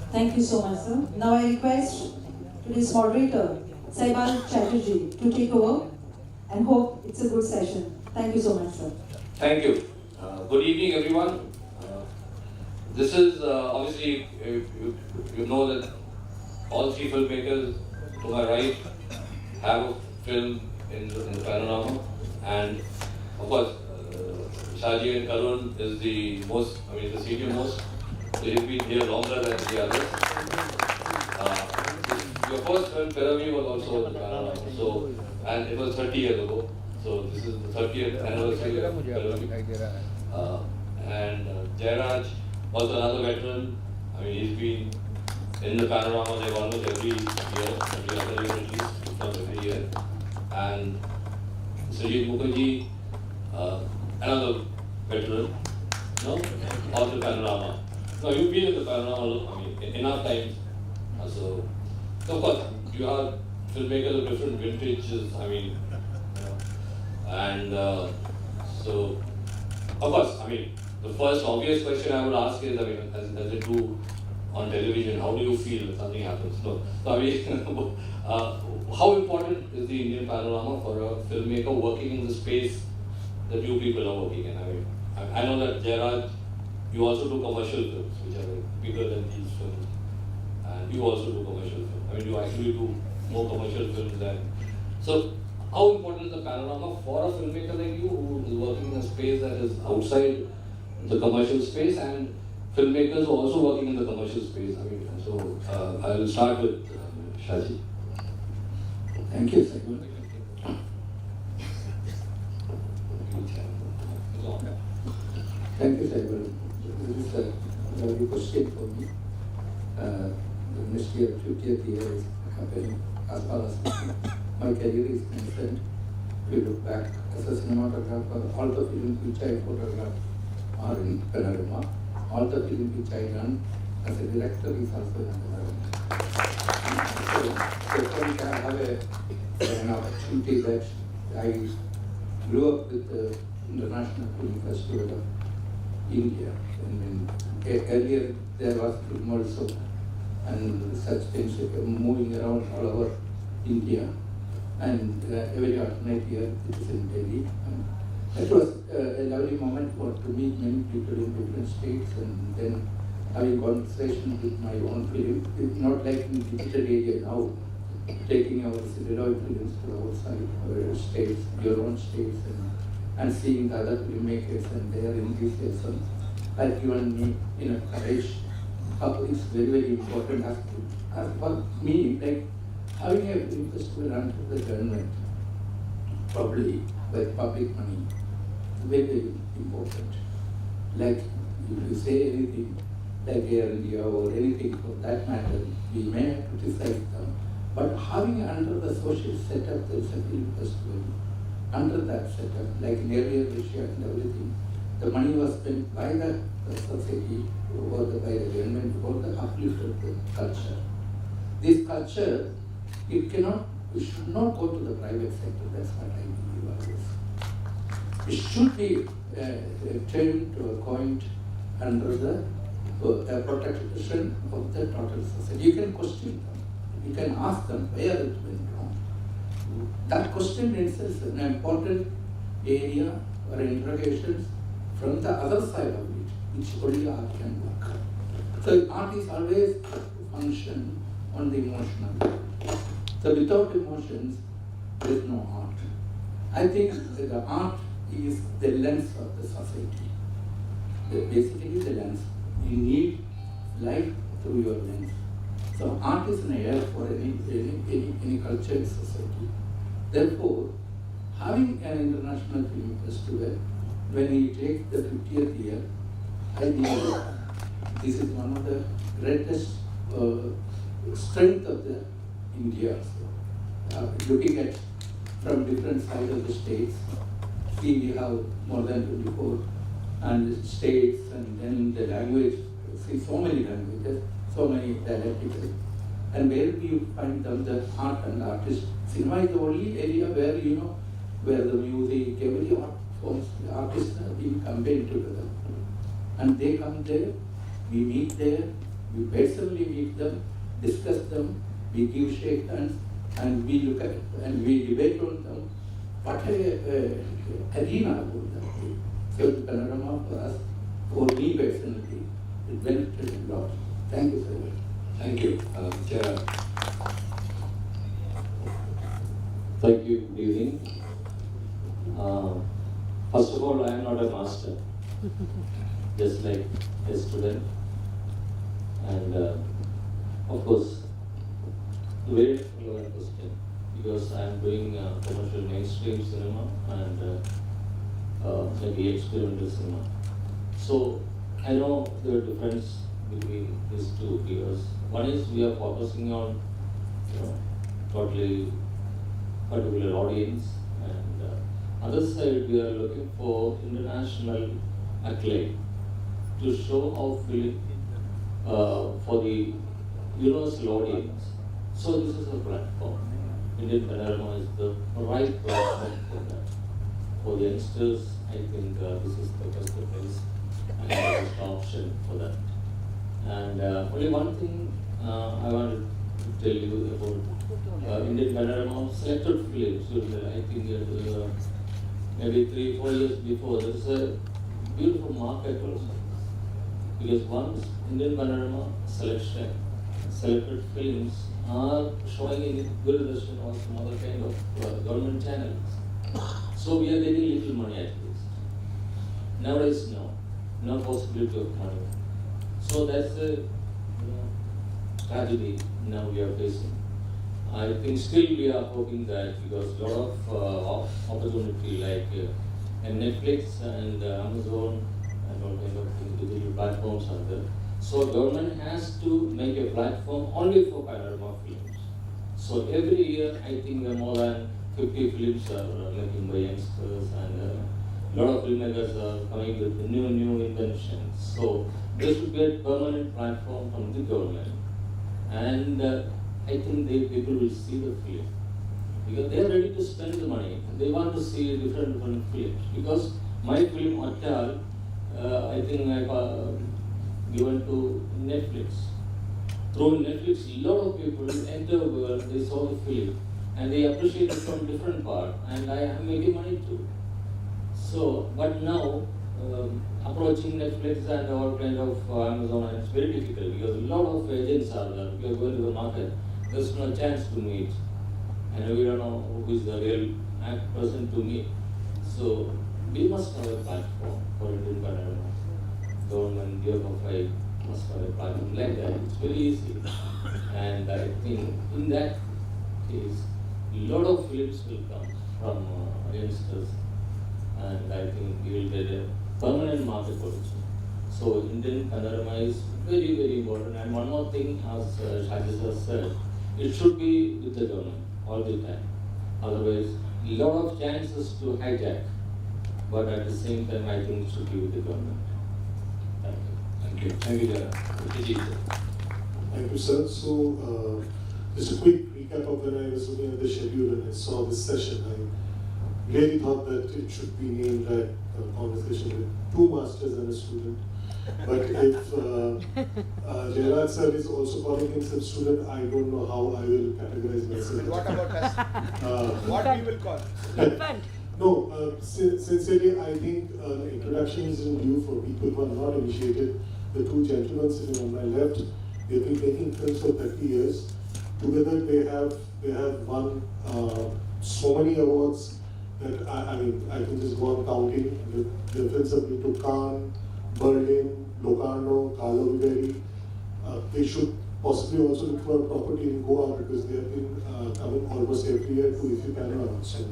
Thank you so much, sir. Now I request today's moderator, Shaji, to take over and hope it's a good session. Thank you so much, sir. Thank you. Good evening, everyone. This is obviously, you know that all three filmmakers to my right have a film in the panorama, and of course, Shaji and Karun is the most, the senior most. They've been here longer than the others. Your first film, Pyramid, was also in the panorama, so, and it was 30 years ago. So this is the 30th anniversary of Karun. And Jayaraj, also another veteran. He's been in the panorama like almost every year, every other year at least, if not every year. And Srijit Mukherji, another veteran, no, of the panorama. No, you've been in the panorama, enough times. So of course, you are filmmakers of different vintages. And so, of course, the first obvious question I would ask is, as they do on television, how do you feel if something happens? So how important is the Indian panorama for a filmmaker working in the space that you people are working in? I know that Jayaraj, you also do commercial films, which are bigger than these films, and you also do commercial films. You actually do more commercial films than so. How important is the panorama for a filmmaker like you who is working in a space that is outside the commercial space, and filmmakers who are also working in the commercial space? So I will start with Shaji. Thank you, Srijit. Thank you, Srijit. This is a very good question for me. The Ministry of 50th year is happening as far as my career is concerned. If you look back as a cinematographer, all the films which I photographed are in panorama. All the films which I done as a director is also in panorama. So I have an opportunity that I grew up with the International Film Festival of India. Earlier there was film also, and such things were moving around all over India, and every alternate year it is in Delhi. It was a lovely moment to meet many people in different states, and then having conversation with my own film. It's not like in digital area now, taking our celluloid films to outside our states, your own states, and seeing the other filmmakers and their enthusiasm has given me courage. It's very, very important. As for me, like having a film festival under the government, probably by public money, very, very important. Like if you say anything, like Air India or anything for that matter, we may criticize them. But having under the social setup, there is a film festival. Under that setup, like in earlier Russia and everything, the money was spent by the society or by the government for the uplift of the culture. This culture, it should not go to the private sector. That's what I believe always. It should be turned or coined under the protection of the total society. You can question them. You can ask them where it went wrong. That question itself is an important area or interrogations from the other side of it, which only art can work. So art is always function on the emotional level. So without emotions, there is no art. I think that the art is the lens of the society. Basically the lens. You need light through your lens. So art is an air for any cultured society. Therefore, having an international film festival, when we take the 50th year, I believe this is one of the greatest strength of the India. Looking at from different sides of the states, see we have more than 24 and states, and then the language, see so many languages, so many dialectics. And where do you find them, the art and artists? Cinema is the only area where, you know, where the music, every art forms, the artists are being combined together. And they come there, we meet there, we personally meet them, discuss them, we give shake hands, and we look at and we debate on them. What a arena about that. So the panorama for us, for me personally, it benefited a lot. Thank you so much. Thank you, Jayaraj. Thank you, good evening. First of all, I am not a master, just like a student. And of course, very relevant question, because I am doing commercial mainstream cinema and maybe experimental cinema. So I know the difference between these two, because one is we are focusing on, you know, totally particular audience, and other side we are looking for international acclaim to show our film for the universal audience. So this is a platform. Indian Panorama is the right platform for that. For youngsters, I think this is the best place and the best option for that. And only one thing I wanted to tell you about Indian Panorama selected films. I think maybe 3-4 years before, there is a beautiful market also. Because once Indian Panorama selected films are showing in Gurudashan or some other kind of government channels. So we are getting little money at least. Nowadays, no possibility of money. So that's a tragedy now we are facing. I think still we are hoping that, because a lot of opportunity like Netflix and Amazon and all kind of things, digital platforms are there. So government has to make a platform only for panorama films. So every year I think more than 50 films are making by youngsters, and a lot of filmmakers are coming with new inventions. So there should be a permanent platform from the government, and I think people will see the film, because they are ready to spend the money. They want to see different films, because my film Attal, I think I've given to Netflix. Through Netflix, a lot of people enter the world, they saw the film, and they appreciate it from different part, and I am making money too. So, but now, approaching Netflix and all kind of Amazon, it's very difficult, because a lot of agents are there. We are going to the market, there's no chance to meet, and we don't know who is the real person to meet. So, we must have a platform for Indian Panorama. Government, DFI must have a platform like that. It's very easy, and I think in that case, a lot of films will come from youngsters, and I think we will get a permanent market also. So Indian Panorama is very important. And one more thing, as Shaji has said, it should be with the government all the time. Otherwise, a lot of chances to hijack. But at the same time, I think it should be with the government. Thank you. Thank you, Jayaraj. Thank you, sir. So, just a quick recap of when I was looking at the schedule and I saw this session. I really thought that it should be named like a conversation with two masters and a student. But if Jayaraj sir is also calling himself student, I don't know how I will categorize myself. What about us? What we will call? No, sincerely, I think the introduction is in due for people who are not initiated. The two gentlemen sitting on my left, they've been making films for 30 years. Together, they have won so many awards that I mean I can just go on counting. The films have been to Cannes, Berlin, Locarno, Carlo Vivari. They should possibly also look for a property in Goa, because they have been coming almost every year to If You Can. So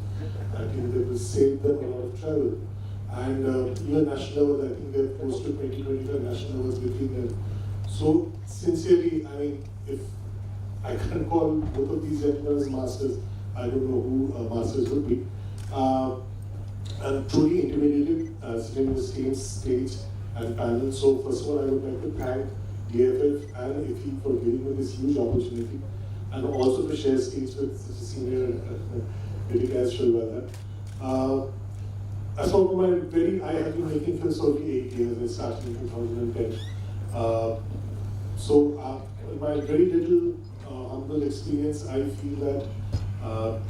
I think they will save them a lot of travel. And even national awards, I think they have close to 20-25 national awards between them. So sincerely, I mean, if I can't call both of these gentlemen as masters, I don't know who masters would be. I'm truly intimidated sitting on the same stage and panel. So first of all, I would like to thank DFF and IFI for giving me this huge opportunity, and also to share stage with such a senior critic as Shilwala. As for my I have been making films for only 8 years. I started in 2010. In my very little humble experience, I feel that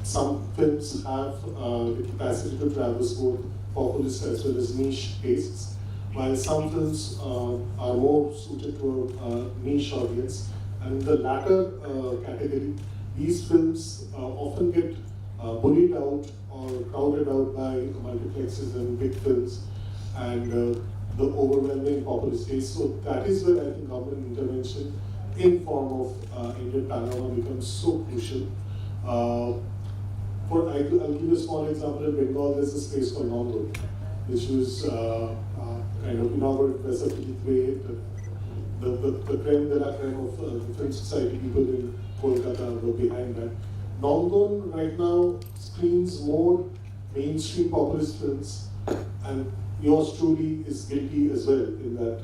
some films have the capacity to traverse both populist as well as niche tastes, while some films are more suited to a niche audience. And in the latter category, these films often get bullied out or crowded out by multiplexes and big films and the overwhelming populist taste. So that is where I think government intervention in form of Indian panorama becomes so crucial. I'll give you a small example. In Bengal, there's a space called Nongo, which was kind of inaugurated by Satyajit Ray, the creme de la creme of the film society people in Kolkata were behind that. Nongon right now screens more mainstream populist films, and yours truly is guilty as well in that.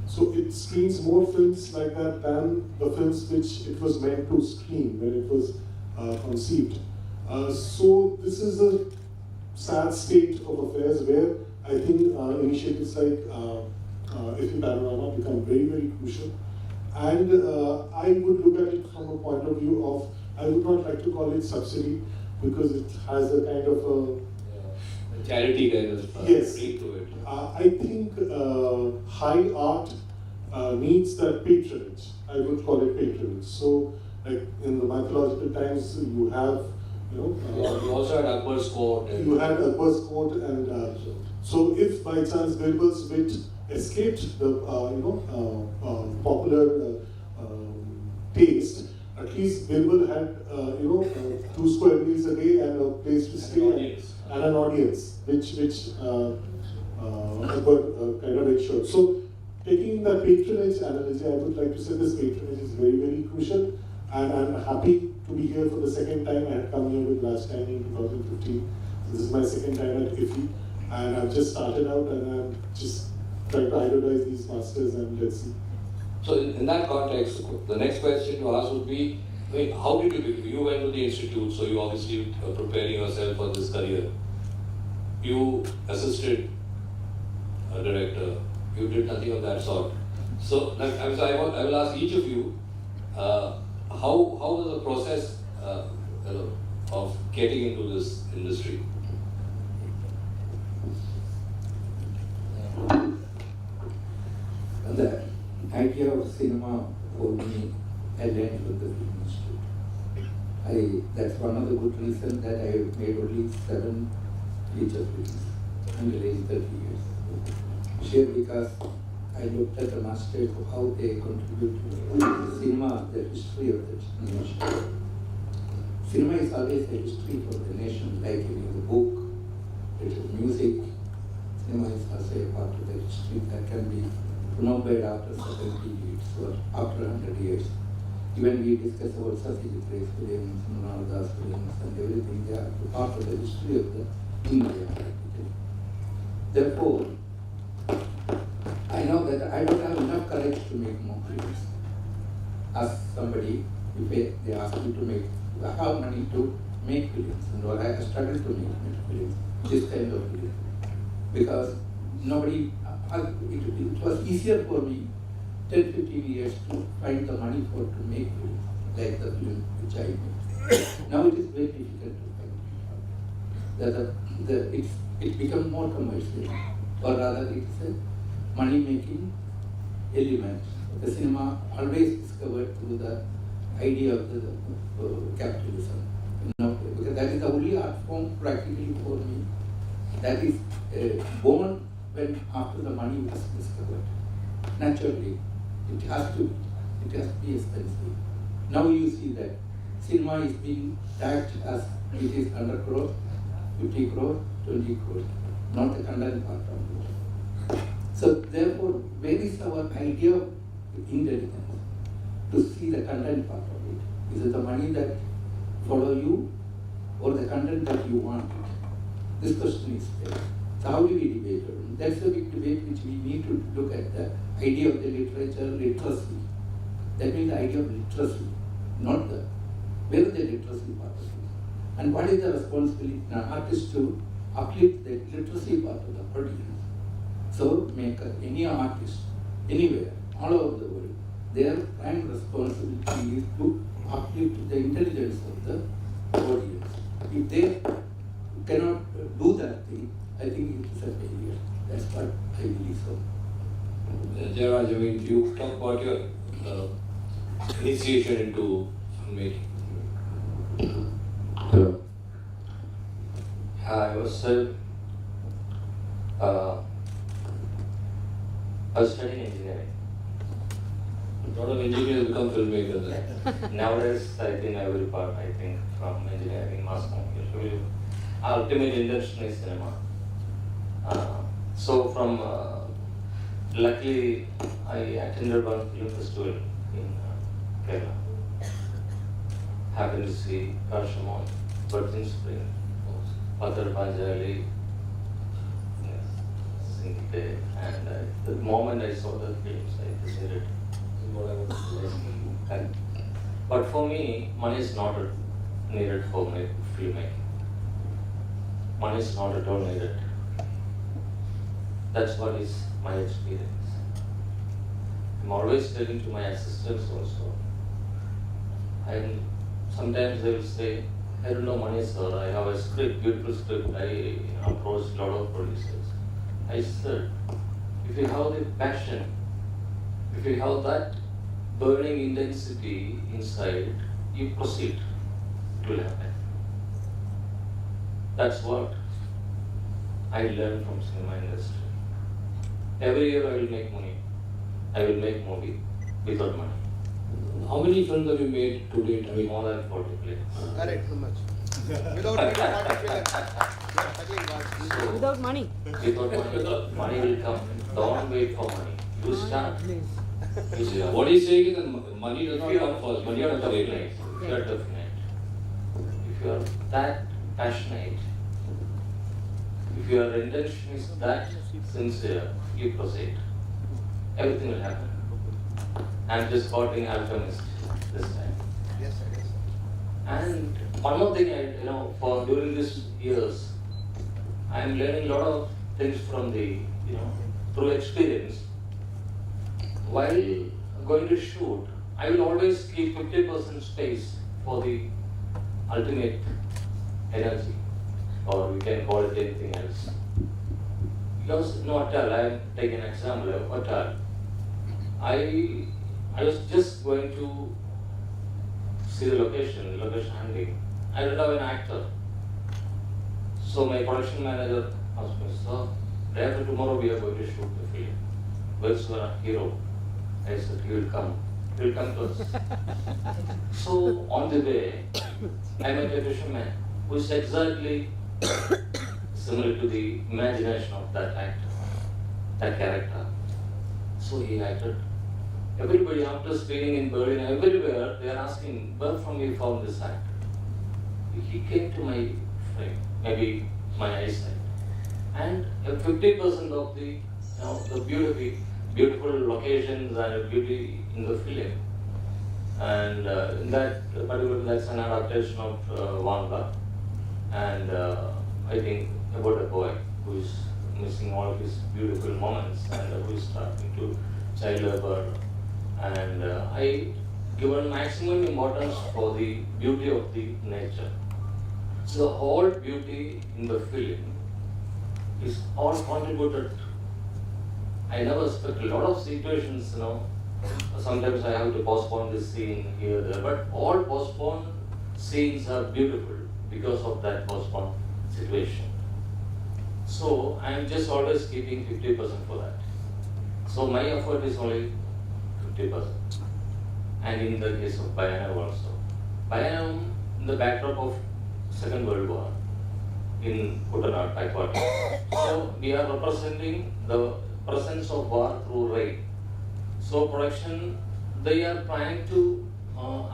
So it screens more films like that than the films which it was meant to screen when it was conceived. So this is a sad state of affairs where I think initiatives like IFI Panorama become very, very crucial. And I would look at it from a point of view of, I would not like to call it subsidy, because it has a kind of a charity kind of yes. feel to it. I think high art needs that patronage. I would call it patronage. So, like in the mythological times, you have, you also had Akbar's court. You had Akbar's court, and so if by chance Birbal's wit escaped the popular taste, at least Birbal had 2 square meals a day and a place to stay and an audience, which Akbar kind of ensured. So taking the patronage analogy, I would like to say this patronage is very, very crucial, and I'm happy to be here for the second time. I had come here with last time in 2015. This is my second time at IFI, and I've just started out, and I'm just trying to idolize these masters, and let's see. So in that context, the next question to ask would be, how did you went to the institute, so you obviously are preparing yourself for this career. You assisted a director, you did nothing of that sort. So I will ask each of you, how was the process of getting into this industry? The idea of cinema for me, I learned with the film institute. That's one of the good reasons that I made only 7 feature films until age 30 years. Here because I looked at the masters of how they contribute to the cinema, the history of the nation. Cinema is always a history for the nation, like in the book, it is music. Cinema is also a part of the history that can be remembered after certain periods or after 100 years. Even we discuss about Satyajit Ray's films, Manal films, and everything, they are part of the history of the India. Therefore, I know that I don't have enough courage to make more films. Ask somebody, if they ask me to make, I have money to make films, and all, I struggle to make films, this kind of film. Because nobody, it was easier for me 10-15 years to find the money to make films, like the film which I made. Now it is very difficult to find. It becomes more commercial, or rather it is a money-making element. The cinema always discovered through the idea of the capitalism. Because that is the only art form practically for me that is born when after the money was discovered. Naturally, it has to be expensive. Now you see that cinema is being tagged as it is 100 crores, 50 crores, 20 crores, not the content part of it. So therefore, where is our idea intelligence to see the content part of it. Is it the money that follow you or the content that you want it? This question is there. So how do we debate it? That's the big debate which we need to look at, the idea of the literacy. That means the idea of literacy, not the, where is the literacy part of it? And what is the responsibility of an artist to uplift the literacy part of the audience? So any artist, anywhere, all over the world, their prime responsibility is to uplift the intelligence of the audience. If they cannot do that thing, I think it is a failure. That's what I believe so. Jayaraj, I mean, you talk about your initiation into filmmaking. Hello. I was studying engineering. A lot of engineers become filmmakers. Nowadays, I think I will part. I think from engineering, mass communication. Ultimate intention is cinema. So from luckily, I attended one film festival in Kerala. Happened to see Karshamon, Virgin Spring, Padar Panjali, Singte, and the moment I saw the films, I decided what I was doing. But for me, money is not needed for my filmmaking. Money is not at all needed. That's what is my experience. I'm always telling to my assistants also. And sometimes they will say, I don't know money, sir. I have a script, beautiful script. I approached a lot of producers. I said, if you have the passion, if you have that burning intensity inside, you proceed. It will happen. That's what I learned from cinema industry. Every year I will make money. I will make movie without money. How many films have you made to date? I mean, More than 40 plays. Correct, too much. Without making 40 films. So, Without money. without money, money will come. Don't wait for money. You start. You start. what he's saying is that money does not If you come first. Money are comes later. definite, if you are definite, if you are that passionate, if your intention is that sincere, you proceed. Everything will happen. I'm just quoting Alchemist this time. Yes, sir, yes, sir. And one more thing, for during these years, I am learning a lot of things from through experience. While going to shoot, I will always keep 50% space for the ultimate energy, or we can call it anything else. Because hotel, I am taking an example of hotel. I was just going to see the location hunting. I don't have an actor. So my production manager asked me, sir, day after tomorrow we are going to shoot the film. Where's your hero? I said, he will come. He will come to us. So on the way, I met a fisherman who is exactly similar to the imagination of that actor, that character. So he acted. Everybody after screening in Berlin, everywhere, they are asking, where from you found this actor? He came to my frame, maybe my eyesight. And 50% of the, the beautiful locations and beauty in the film. And in that particular, that's an adaptation of Wanga. And I think about a boy who is missing all of his beautiful moments and who is starting to child labor. And I given maximum importance for the beauty of the nature. So the whole beauty in the film is all contributed. I never expect a lot of situations, sometimes I have to postpone this scene here, there, but all postponed scenes are beautiful because of that postponed situation. So I am just always keeping 50% for that. So my effort is only 50%. And in the case of Bayanam also. Bayanam, in the backdrop of Second World War, in Kutanad, backward. So we are representing the presence of war through rain. So production, they are trying to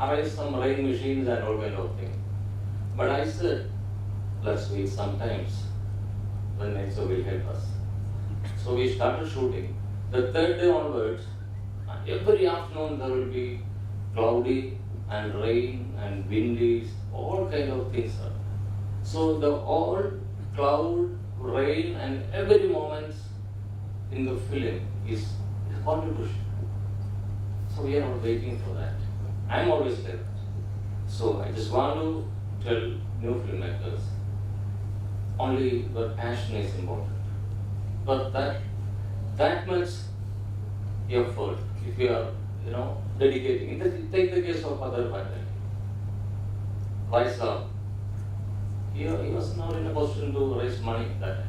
arrange some rain machines and all kind of thing. But I said, let's wait sometimes when nature will help us. So we started shooting. The third day onwards, every afternoon there will be cloudy and rain and windy, all kind of things. So the all cloud, rain and every moment in the film is contribution. So we are not waiting for that. I am always there. So I just want to tell new filmmakers, only the passion is important. But that much effort, if you are, dedicating. Take the case of Padar Pandey. Rise up. He was not in a position to raise money that time.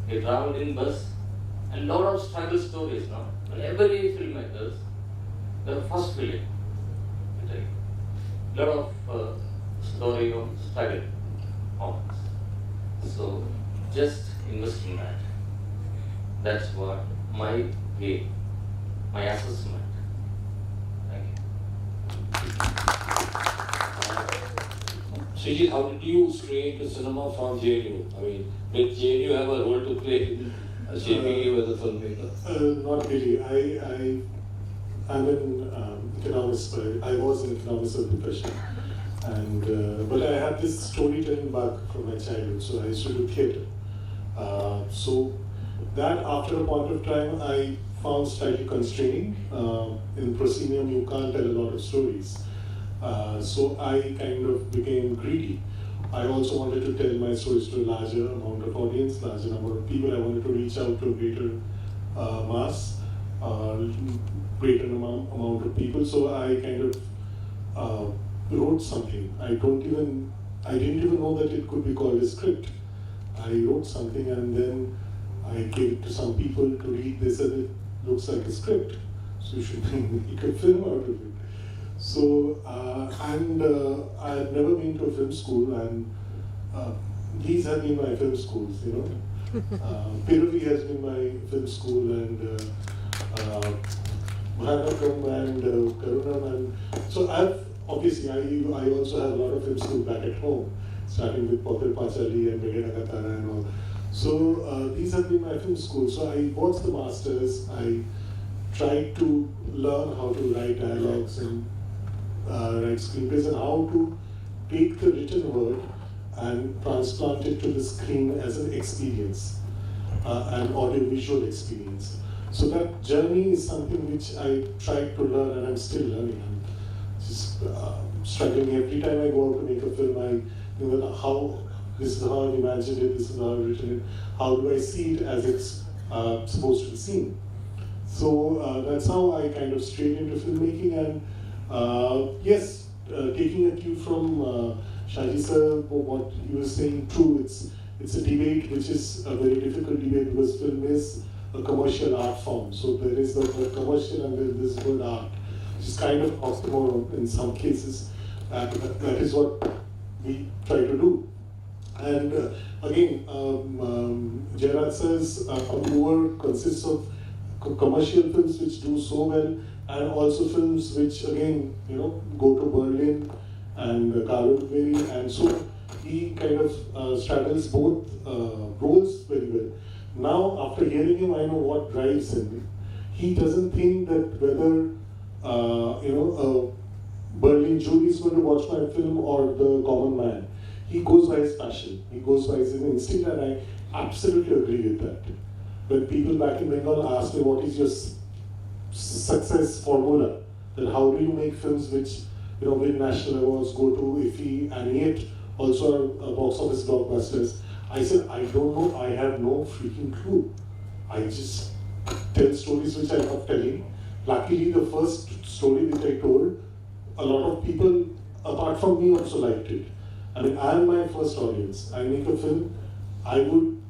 He traveled in bus and lot of struggle stories now. And every filmmakers, the first film, lot of story of struggle moments. So just invest in that. That's what my way, my assessment. Thank you. Srijit, how did you stray into cinema from JNU? I mean, did JNU have a role to play in shaping you as a filmmaker? Not really. I'm an economist, I was an economist of profession. But I had this storytelling bug from my childhood, so I used to do theatre. So that after a point of time I found slightly constraining. In proscenium you can't tell a lot of stories. So I kind of became greedy. I also wanted to tell my stories to a larger amount of audience, larger number of people. I wanted to reach out to a greater mass, greater amount of people. So I kind of wrote something. I didn't even know that it could be called a script. I wrote something and then I gave it to some people to read. They said it looks like a script, so you should make a film out of it. So, I had never been to a film school, and these have been my film schools, Piruvi has been my film school, and Bharatapam and Karun, and so obviously I also have a lot of film school back at home, starting with Potter Pachali and Megana Katara and all. So these have been my film schools. So I watched the masters. I tried to learn how to write dialogues and write screenplays and how to take the written word and transplant it to the screen as an experience, an audiovisual experience. So that journey is something which I tried to learn, and I'm still learning. I'm just struggling every time I go out to make a film. This is how I imagined it, this is how I've written it, how do I see it as it's supposed to be seen. So that's how I kind of strayed into filmmaking, and yes, taking a cue from Shaji sir, what he was saying, true, it's a debate which is a very difficult debate because film is a commercial art form. So there is the word commercial and there is this word art, which is kind of oxymoron in some cases, and that is what we try to do. And again, Jayaraj says Vancouver consists of commercial films which do so well, and also films which again, go to Berlin and Karun, and so he kind of straddles both roles very well. Now, after hearing him, I know what drives him. He doesn't think that whether Berlin jury is going to watch my film or the common man. He goes by his passion. He goes by his instinct, and I absolutely agree with that. When people back in Bengal ask me what is your success formula, then how do you make films which win national awards, go to IFFI, and yet also are box office blockbusters? I said, I don't know, I have no freaking clue. I just tell stories which I love telling. Luckily, the first story which I told, a lot of people apart from me also liked it. I mean, I am my first audience. I make a film, I would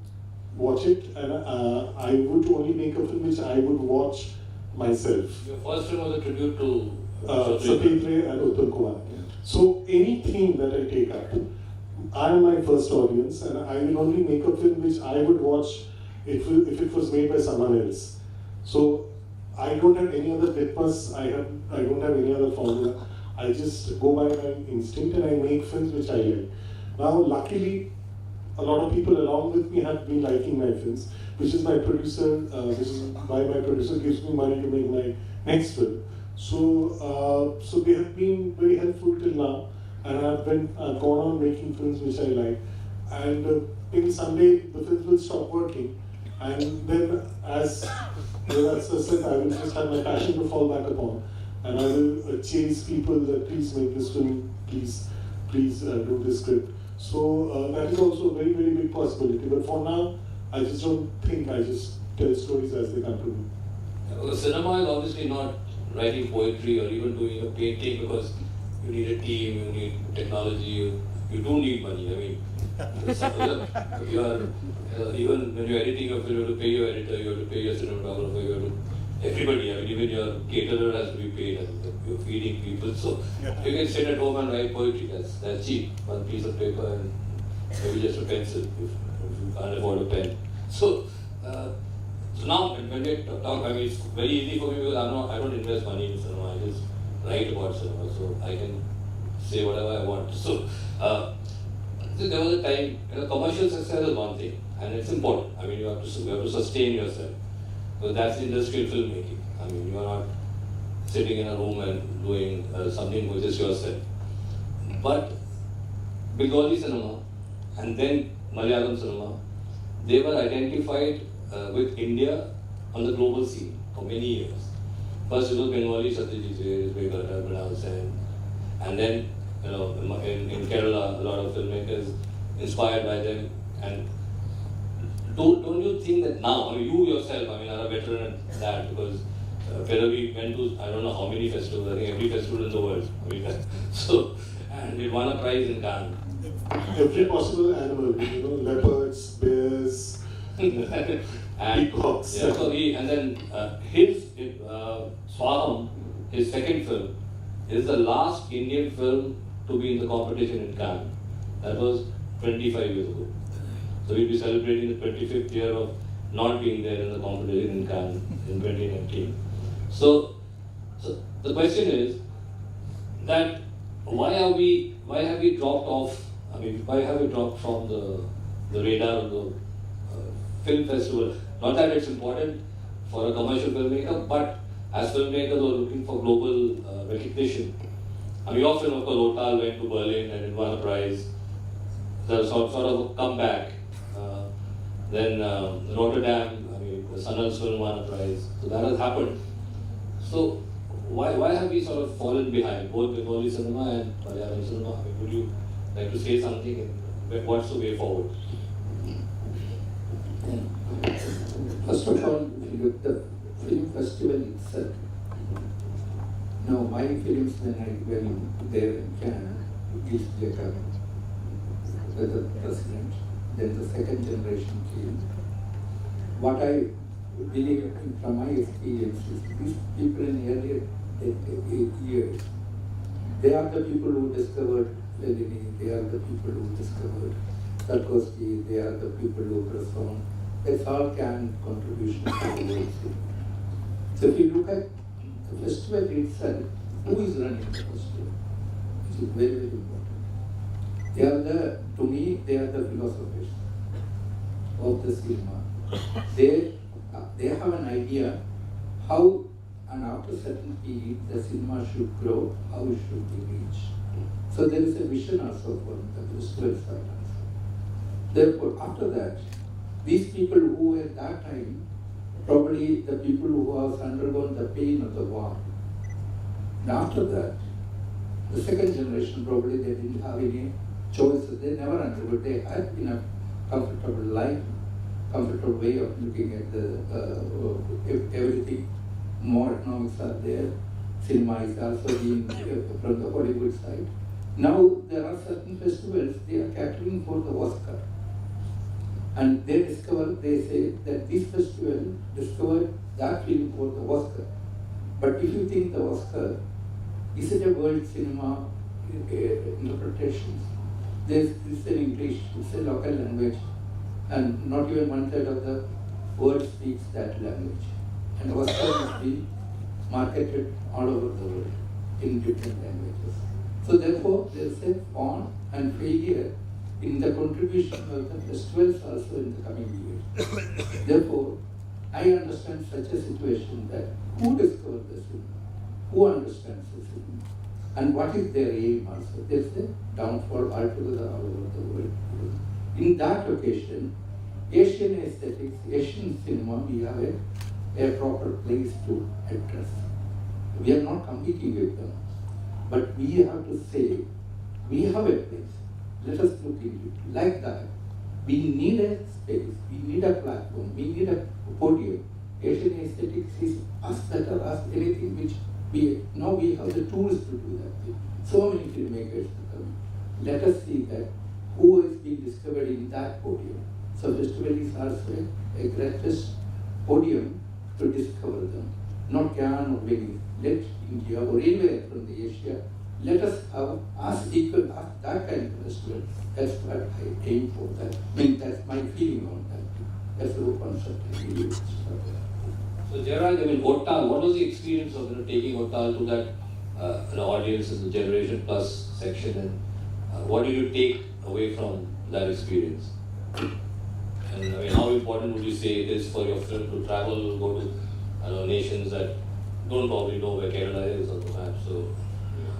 watch it, and I would only make a film which I would watch myself. Your first film was a tribute to Satyajit Ray and Uttam Kumar. So any theme that I take up, I am my first audience, and I will only make a film which I would watch if it was made by someone else. So I don't have any other litmus. I don't have any other formula. I just go by my instinct and I make films which I like. Now, luckily, a lot of people along with me have been liking my films, which is my producer, which is why my producer gives me money to make my next film. So they have been very helpful till now, and I've gone on making films which I like. And maybe someday the films will stop working, and then as Jayaraj said, I will just have my passion to fall back upon, and I will chase people that please make this film, please do this script. So that is also a very, very big possibility. But for now, I just don't think, I just tell stories as they come to me. Well, cinema is obviously not writing poetry or even doing a painting, because you need a team, you need technology, you do need money. I mean, you are, even when you're editing a film, you have to pay your editor, you have to pay your cinematographer, you have to, everybody. I mean, even your caterer has to be paid, and you're feeding people. So you can sit at home and write poetry. That's cheap. One piece of paper and maybe just a pencil if you can't afford a pen. So now when we talk, I mean, it's very easy for me because I don't invest money in cinema. I just write about cinema, so I can say whatever I want. So there was a time, commercial success is one thing, and it's important. I mean, you have to sustain yourself. So that's industrial filmmaking. I mean, you are not sitting in a room and doing something which is yourself. But Bengali cinema and then Malayalam cinema, they were identified with India on the global scene for many years. First it was Bengali, Satyajit Ray, and then in Kerala, a lot of filmmakers inspired by them. And don't you think that now, I mean, you yourself, I mean, are a veteran at that, because Peravi went to, I don't know how many festivals, I think every festival in the world. I mean, so, and it won a prize in Cannes. Every possible animal, leopards, bears, peacocks. Yeah, so and then his Swaham, his second film, is the last Indian film to be in the competition in Cannes. That was 25 years ago. So we'll be celebrating the 25th year of not being there in the competition in Cannes in 2019. So the question is that why have we dropped off? I mean, why have we dropped from the radar of the film festival? Not that it's important for a commercial filmmaker, but as filmmakers who are looking for global recognition. I mean, your film, of course, Otal went to Berlin and it won a prize. There's sort of a comeback. Then Rotterdam, I mean, Sanal's film won a prize. So that has happened. So why have we sort of fallen behind, both Bengali cinema and Malayalam cinema? I mean, would you like to say something? And what's the way forward? First of all, if you look at the film festival itself, now my films when there in Canada, is Jayaraj, the president, then the second generation came. What I believe from my experience is these people in earlier years, they are the people who discovered Fellini, they are the people who discovered Tarkovsky, they are the people who press on. That's all can contribution to the world scene. So if you look at the festival itself, who is running the festival? Which is very, very important. They are to me, they are the philosophers of the cinema. They have an idea how, and after certain period, the cinema should grow, how it should be reached. So there is a vision also for the festival side also. Therefore, after that, these people who were at that time, probably the people who have undergone the pain of the war. And after that, the second generation, probably they didn't have any choices. They never understood. They had a comfortable life, comfortable way of looking at everything. More economics are there. Cinema is also being from the Hollywood side. Now there are certain festivals, they are catering for the Oscar. And they say that this festival discovered that film for the Oscar. But if you think the Oscar, is it a world cinema interpretation? It's in English, it's a local language, and not even 1/3 of the world speaks that language. and our films be marketed all over the world in different languages. So therefore, there is a fun and failure in the contribution of the festivals also in the coming years. Therefore, I understand such a situation that who discovered the cinema, who understands the cinema, and what is their aim also. There is a downfall altogether all over the world. In that occasion, Asian aesthetics, Asian cinema, we have a proper place to address. We are not competing with them, but we have to say, we have a place. Let us look into it. Like that, we need a space, we need a platform, we need a podium. Asian aesthetics is as better as anything which now we have the tools to do that. So many filmmakers are coming. Let us see that who is being discovered in that podium. So festival is also a greatest podium to discover them. Not Cannes or Venice. Let India or anywhere from the Asia, let us have as equal as that kind of festival. That's what I aim for. That. I mean, that's my feeling on that. That's the concept I really So Jayaraj, I mean, Hotal, what was the experience of taking Hotal to that audience in the Generation Plus section, and what did you take away from that experience? And I mean, how important would you say it is for your film to travel, go to nations that don't probably know where Kerala is or perhaps so?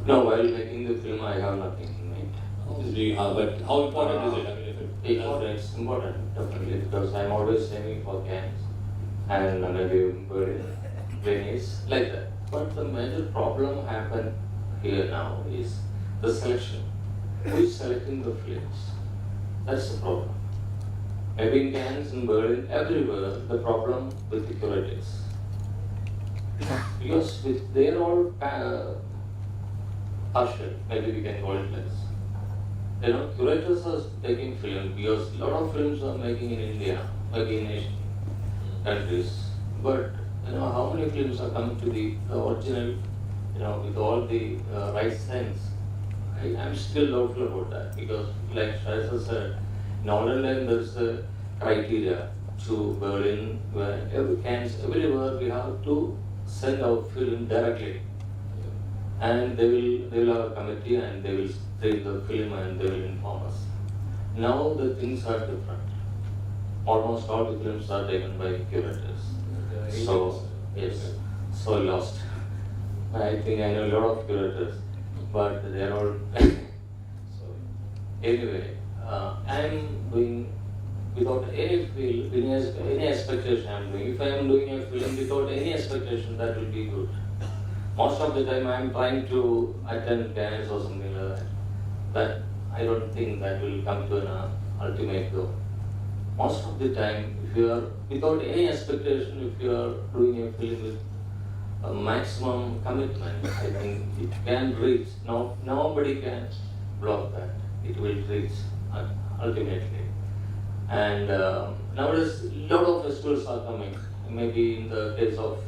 No, while making the film, I have nothing in mind. Obviously, but how important is it? I mean, It's important, definitely, because I'm always aiming for Cannes and maybe Berlin, Venice, like that. But the major problem happened here now is the selection. Who is selecting the films? That's the problem. Maybe in Cannes, in Berlin, everywhere, the problem with the curators. Because they are all partial, maybe we can call it like this. You know, curators are taking film because a lot of films are making in India, making in Asian countries. But you know, how many films are coming to the original, you know, with all the right sense? I'm still doubtful about that because, like Shaji said, in online there's a criteria to Berlin where everywhere we have to send our film directly, and they will have a committee and they will take the film and they will inform us. Now the things are different. Almost all the films are taken by curators. So yes, so lost. I think I know a lot of curators, but they are all. So anyway, I'm doing without any feel, any expectation. I'm doing. If I am doing a film without any expectation, that will be good. Most of the time, I am trying to attend Cannes or something like that. But I don't think that will come to an ultimate goal. Most of the time, if you are without any expectation, if you are doing a film with a maximum commitment, I think it can reach. No, nobody can block that. It will reach ultimately. And nowadays, a lot of festivals are coming. Maybe in the case of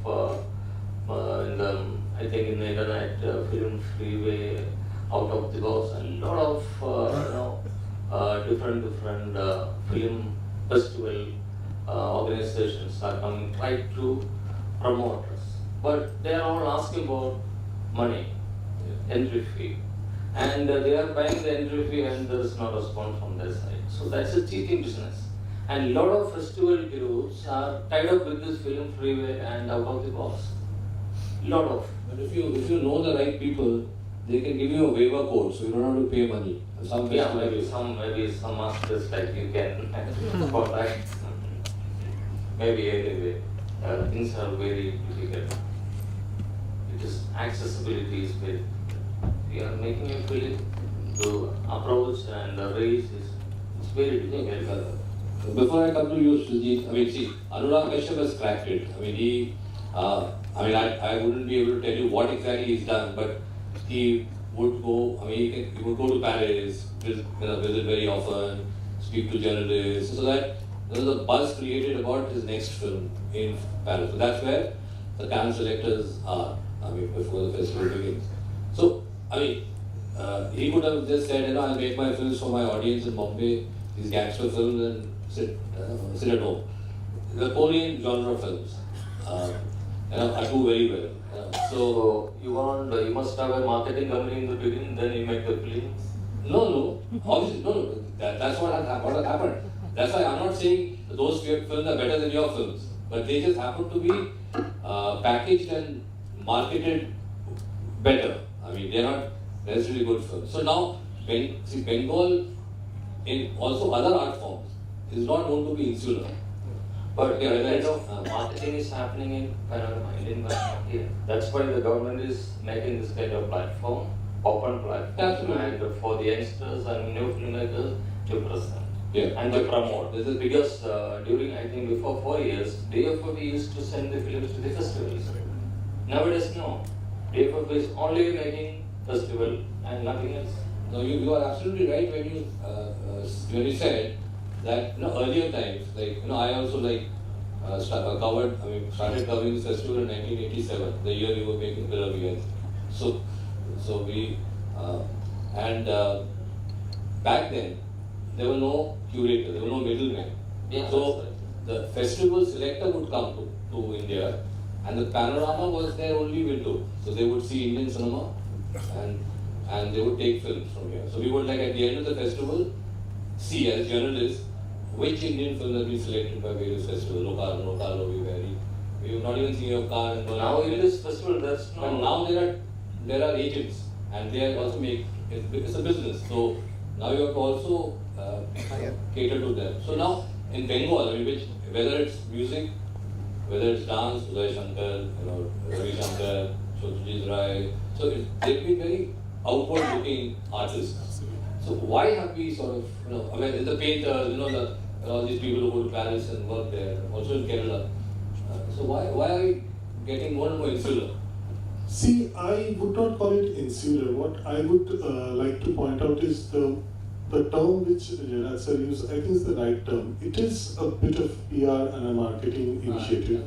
I think in the internet film freeway, out of the box, a lot of different film festival organizations are coming, try to promote us. But they are all asking about money, entry fee. And they are buying the entry fee and there is no response from their side. So that's a cheating business. And a lot of festival groups are tied up with this film freeway and out of the box. Lot of. But if you know the right people, they can give you a waiver code, so you don't have to pay money. Maybe some masters like you can contact. Maybe anyway, things are very difficult. Because accessibility is very. We are making a film to approach and raise it's very difficult. Before I come to you, Srijit, I mean, see, Anurag Kashyap has cracked it. I mean, I wouldn't be able to tell you what exactly he's done, but he would go, he would go to Paris, visit very often, speak to journalists, so that there was a buzz created about his next film in Paris. So that's where the Cannes selectors are, before the festival begins. So, he could have just said, I'll make my films for my audience in Bombay, these gangster films, and sit at home. The Korean genre films. do very well. So you must have a marketing company in the beginning, then you make the film. No, obviously, no. That's what has happened. That's why I'm not saying those films are better than your films, but they just happen to be packaged and marketed better. I mean, they're not necessarily good films. So now, Bengal, in also other art forms, is not known to be insular. But Yeah, the kind that's- of marketing is happening in Panorama, Indian market here. That's why the government is making this kind of platform, open platform, Absolutely. and for the youngsters and new filmmakers to present. Yeah. And to promote. This is because during, I think, before 4 years, DFOP used to send the films to the festivals. Nowadays, no. DFOP is only making festival and nothing else. No, you are absolutely right when you said that earlier times, like I also started covering this festival in 1987, the year you were making Piraviyas. So we back then there were no curators, there were no middlemen. Yeah, So that's right. the festival selector would come to India, and the Panorama was their only window. So they would see Indian cinema, and they would take films from here. So we would, like, at the end of the festival, see as journalists which Indian film has been selected by various festivals. Locarno, we would not even see your car. And Now in this festival, there's no. but now there are agents, and they are also it's a business. So now you have to also cater to them. So now in Bengal, I mean, whether it's music, whether it's dance, Uday Shankar, Ravi Shankar, Shaji Rai, so they've been very outward-looking artists. So why have we sort of, I mean, the painters, all these people who go to Paris and work there, also in Kerala. So why are we getting more and more insular? See, I would not call it insular. What I would like to point out is the term which Jayaraj sir used, I think is the right term. It is a bit of PR and a marketing initiative.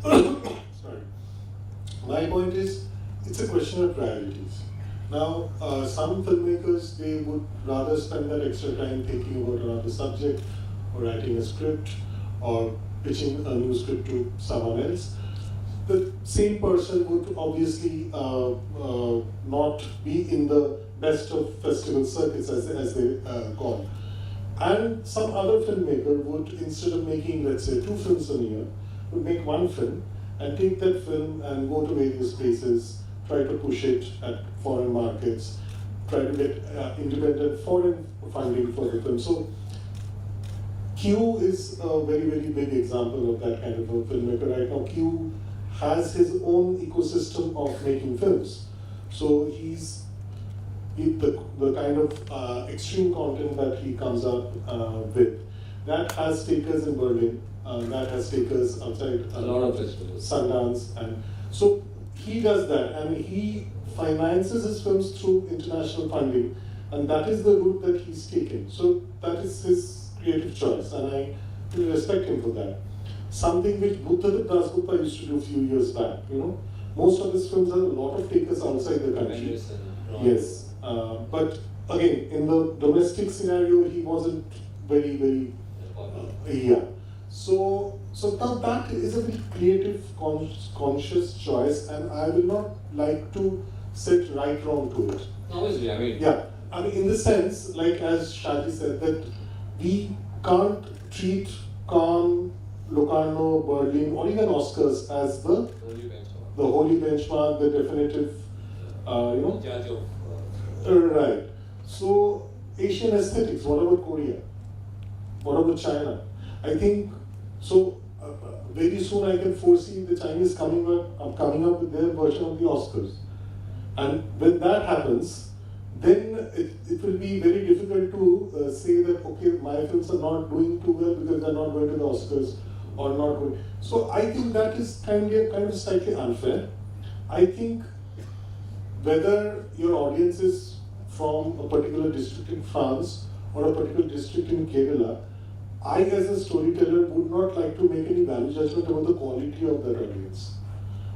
Sorry. My point is, it's a question of priorities. Now, some filmmakers, they would rather spend that extra time thinking about another subject, or writing a script, or pitching a new script to someone else. The same person would obviously not be in the best of festival circuits, as they call. And some other filmmaker would, instead of making, let's say, 2 films a year, would make 1 film and take that film and go to various places, try to push it at foreign markets, try to get independent foreign funding for the film. So Q is a very, very big example of that kind of a filmmaker right now. Q has his own ecosystem of making films. So the kind of extreme content that he comes up with, that has takers in Berlin, that has takers outside A lot of festivals. Sundance, and so he does that. I mean, he finances his films through international funding, and that is the route that he's taken. So that is his creative choice, and I really respect him for that. Something which Buddha Dasgupta used to do a few years back. Most of his films have a lot of takers outside the country. Yes. But again, in the domestic scenario, he wasn't very, yeah. So now that is a very creative, conscious choice, and I will not like to set right wrong to it. Obviously, I mean. Yeah, I mean, in the sense, like as Shaji said, that we can't treat Cannes, Locarno, Berlin, or even Oscars as the holy benchmark, the definitive, Judge of. Right. So Asian aesthetics, what about Korea? What about China? I think so. Very soon I can foresee the Chinese coming up with their version of the Oscars, and when that happens, then it will be very difficult to say that okay, my films are not doing too well because they're not going to the Oscars or not going. So I think that is kind of slightly unfair. I think whether your audience is from a particular district in France or a particular district in Kerala, I as a storyteller would not like to make any value judgment about the quality of that audience.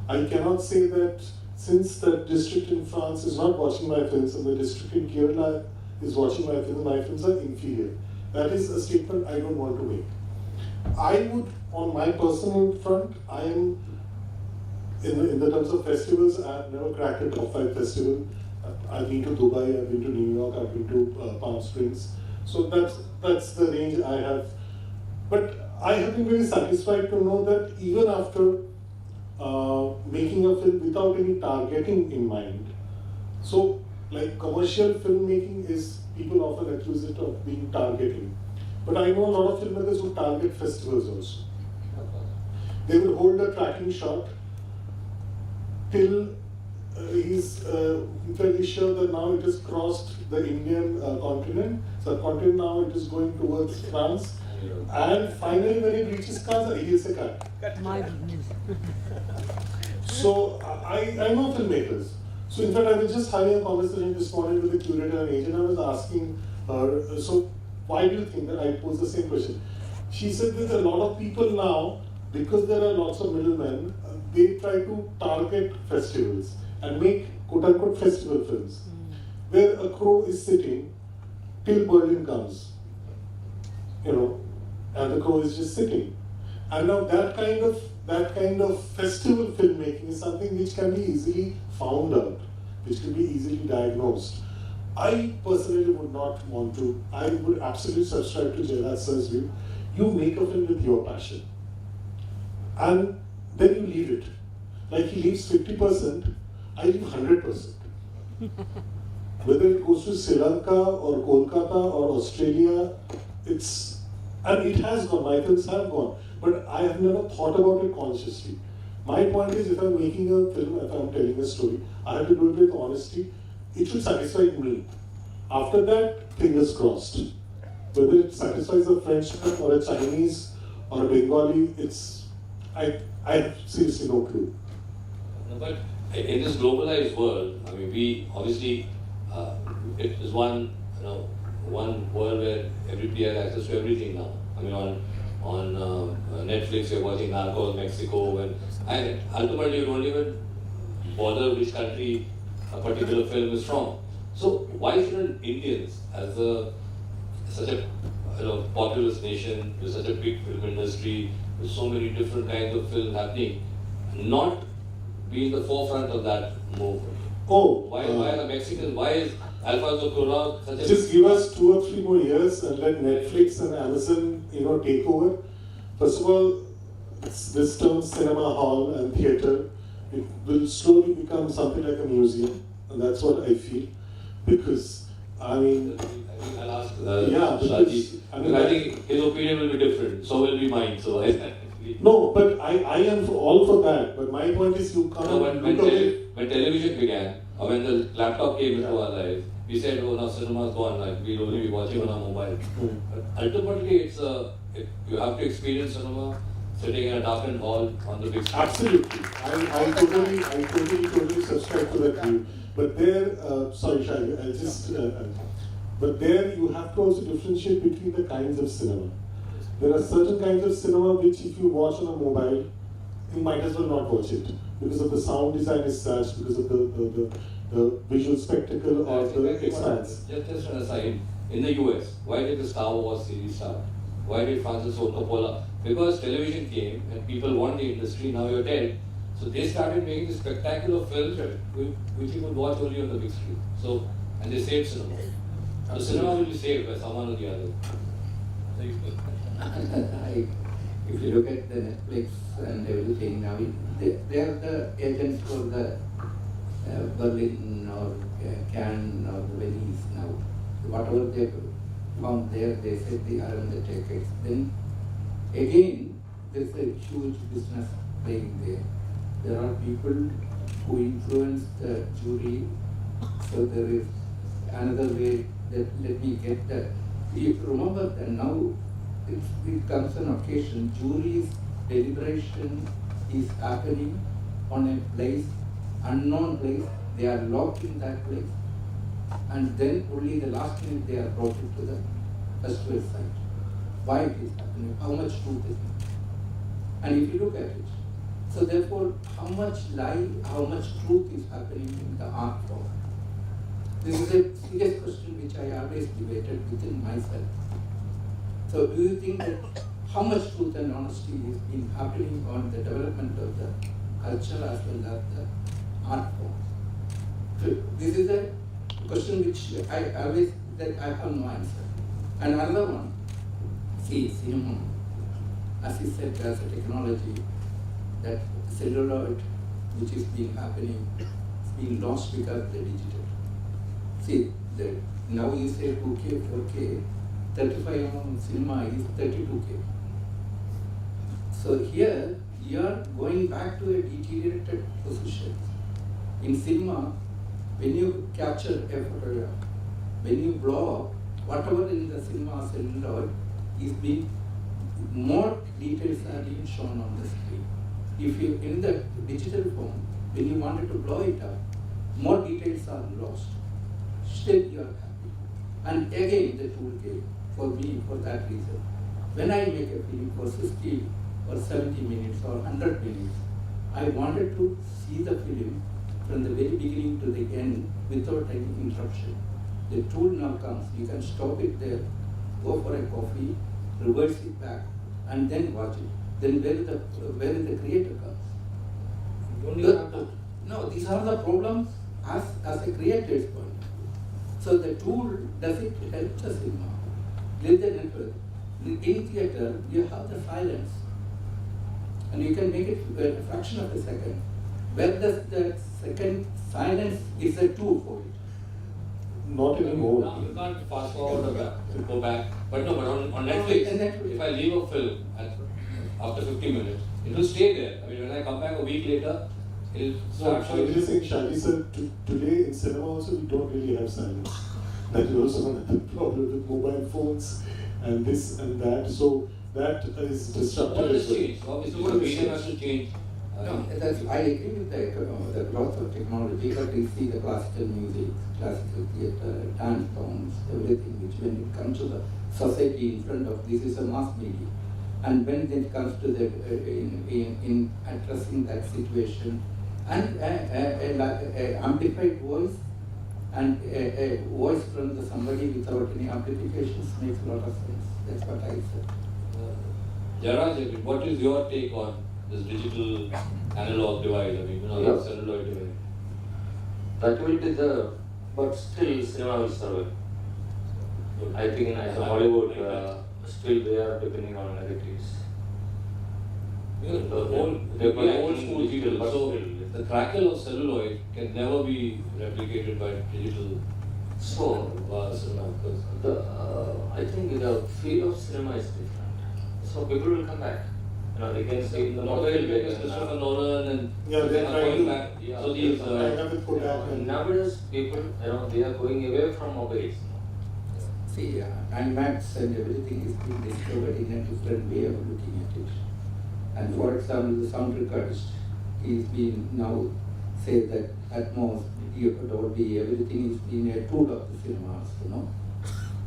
I cannot say that since that district in France is not watching my films and the district in Kerala is watching my films are inferior. That is a statement I don't want to make. I would, on my personal front, I am in the terms of festivals, I've never cracked a top 5 festival. I've been to Dubai, I've been to New York, I've been to Palm Springs. So that's the range I have. But I have been very satisfied to know that even after making a film without any targeting in mind, so like commercial filmmaking is, people often accuse it of being targeting. But I know a lot of filmmakers who target festivals also. They will hold a tracking shot till he's fairly sure that now it has crossed the Indian subcontinent, now it is going towards France. And finally, when it reaches Gaza, he is a cut. My goodness. So I know filmmakers. So in fact, I was just having a conversation this morning with the curator and agent. I was asking her, so why do you think that? I posed the same question. She said that a lot of people now, because there are lots of middlemen, they try to target festivals and make quote-unquote festival films, where a crow is sitting till Berlin comes, and the crow is just sitting. And now that kind of festival filmmaking is something which can be easily found out, which can be easily diagnosed. I personally would not want to. I would absolutely subscribe to Jayaraj sir's view. You make a film with your passion, and then you leave it. Like he leaves 50%, I leave 100%. Whether it goes to Sri Lanka or Kolkata or Australia, and it has gone, my films have gone, but I have never thought about it consciously. My point is, if I'm making a film, if I'm telling a story, I have to do it with honesty. It should satisfy me. After that, fingers crossed. Whether it satisfies a Frenchman or a Chinese or a Bengali, I have seriously no clue. No, but in this globalized world, I mean, we obviously, it is one world where everybody has access to everything now. I mean, on Netflix, you're watching Narcos, Mexico, and ultimately you don't even bother which country a particular film is from. So why shouldn't Indians, as such a populous nation with such a big film industry, with so many different kinds of films happening, not be in the forefront of that movement? Why are the Mexicans? Why is Alfonso Cuarón such a... Just give us 2 or 3 more years and let Netflix and Amazon, take over. First of all, this term cinema hall and theatre, it will slowly become something like a museum, and that's what I feel. Because, I mean... I think I'll ask Shaji. I think his opinion will be different, so will be mine. So no, but I am all for that. But my point is, you can't when television began, or when the laptop came into our lives, we said, oh, now cinema's gone, like we'll only be watching on our mobile. But ultimately, you have to experience cinema sitting in a darkened hall on the big screen. Absolutely. I totally subscribe to that view. But there, sorry Shaji, but there you have to also differentiate between the kinds of cinema. There are certain kinds of cinema which if you watch on a mobile, you might as well not watch it. Because of the sound design is such, because of the visual spectacle or the expanse. Just an aside, in the US, why did the Star Wars series start? Why did Francis Ford Coppola? Because television came and people want the industry, now you're dead. So they started making spectacular films which you could watch only on the big screen. So, and they saved cinema. So cinema will be saved by someone or the other. If you look at the Netflix and everything now, they are the agents for the Berlin or Cannes or the Venice now. Whatever they found there, they said they are undertakers. Then again, there's a huge business playing there. There are people who influence the jury. So there is another way that let me get that. You remember that now it comes an occasion, jury's deliberation is happening on a place, unknown place, they are locked in that place, and then only the last minute they are brought into the festival site. Why it is happening, how much truth is it? And if you look at it, so therefore, how much lie, how much truth is happening in the art form? This is a serious question which I always debated within myself. So do you think that how much truth and honesty is been happening on the development of the culture as well as the art form. So this is a question which I always that I have no answer. And another one, see, cinema, as you said, there's a technology that celluloid, which is being happening, is being lost because of the digital. See, now you say 2K, 4K, 35mm cinema is 32K. So here, you are going back to a deteriorated position. In cinema, when you capture a photograph, when you blow up, whatever in the cinema celluloid is being, more details are being shown on the screen. If you, in the digital form, when you wanted to blow it up, more details are lost. Still you are happy. And again, the tool game, for me, for that reason. When I make a film for 60 or 70 minutes or 100 minutes, I wanted to see the film from the very beginning to the end without any interruption. The tool now comes, you can stop it there, go for a coffee, reverse it back, and then watch it. Then where is the creator comes? No, these are the problems as a creator's point. So the tool, does it help the cinema? With the network. In theater, you have the silence. And you can make it a fraction of a second. Where does the second silence is a tool for it? Not anymore. Now you can't fast forward or go back. But no, but on Netflix, if I leave a film after 50 minutes, it will stay there. I mean, when I come back a week later, it will start I was just saying, Shaji sir, today in cinema also we don't really have silence. That is also another problem with mobile phones and this and that. So that is disruptive. All this change. Obviously, the medium has to change. No, I agree with the growth of technology, but we see the classical music, classical theatre, dance forms, everything, which when it comes to the society in front of, this is a mass media. And when it comes to the, in addressing that situation, and a amplified voice, and a voice from somebody without any amplifications makes a lot of sense. That's what I said. Jayaraj, what is your take on this digital analog divide? I mean, the celluloid divide. That will be the, but still cinema will survive. I think in Hollywood, still they are depending on negatives. The old school people. So the crackle of celluloid can never be replicated by digital. So I think the feel of cinema is different. So people will come back. They can see in the mobile. Christopher Nolan and they're trying back. Yeah, So these nowadays people, they are going away from mobiles. See, IMAX and everything is being discovered in a different way of looking at it. And for example, the sound recordist is being now say that Atmos, Dolby, everything is being a tool of the cinemas,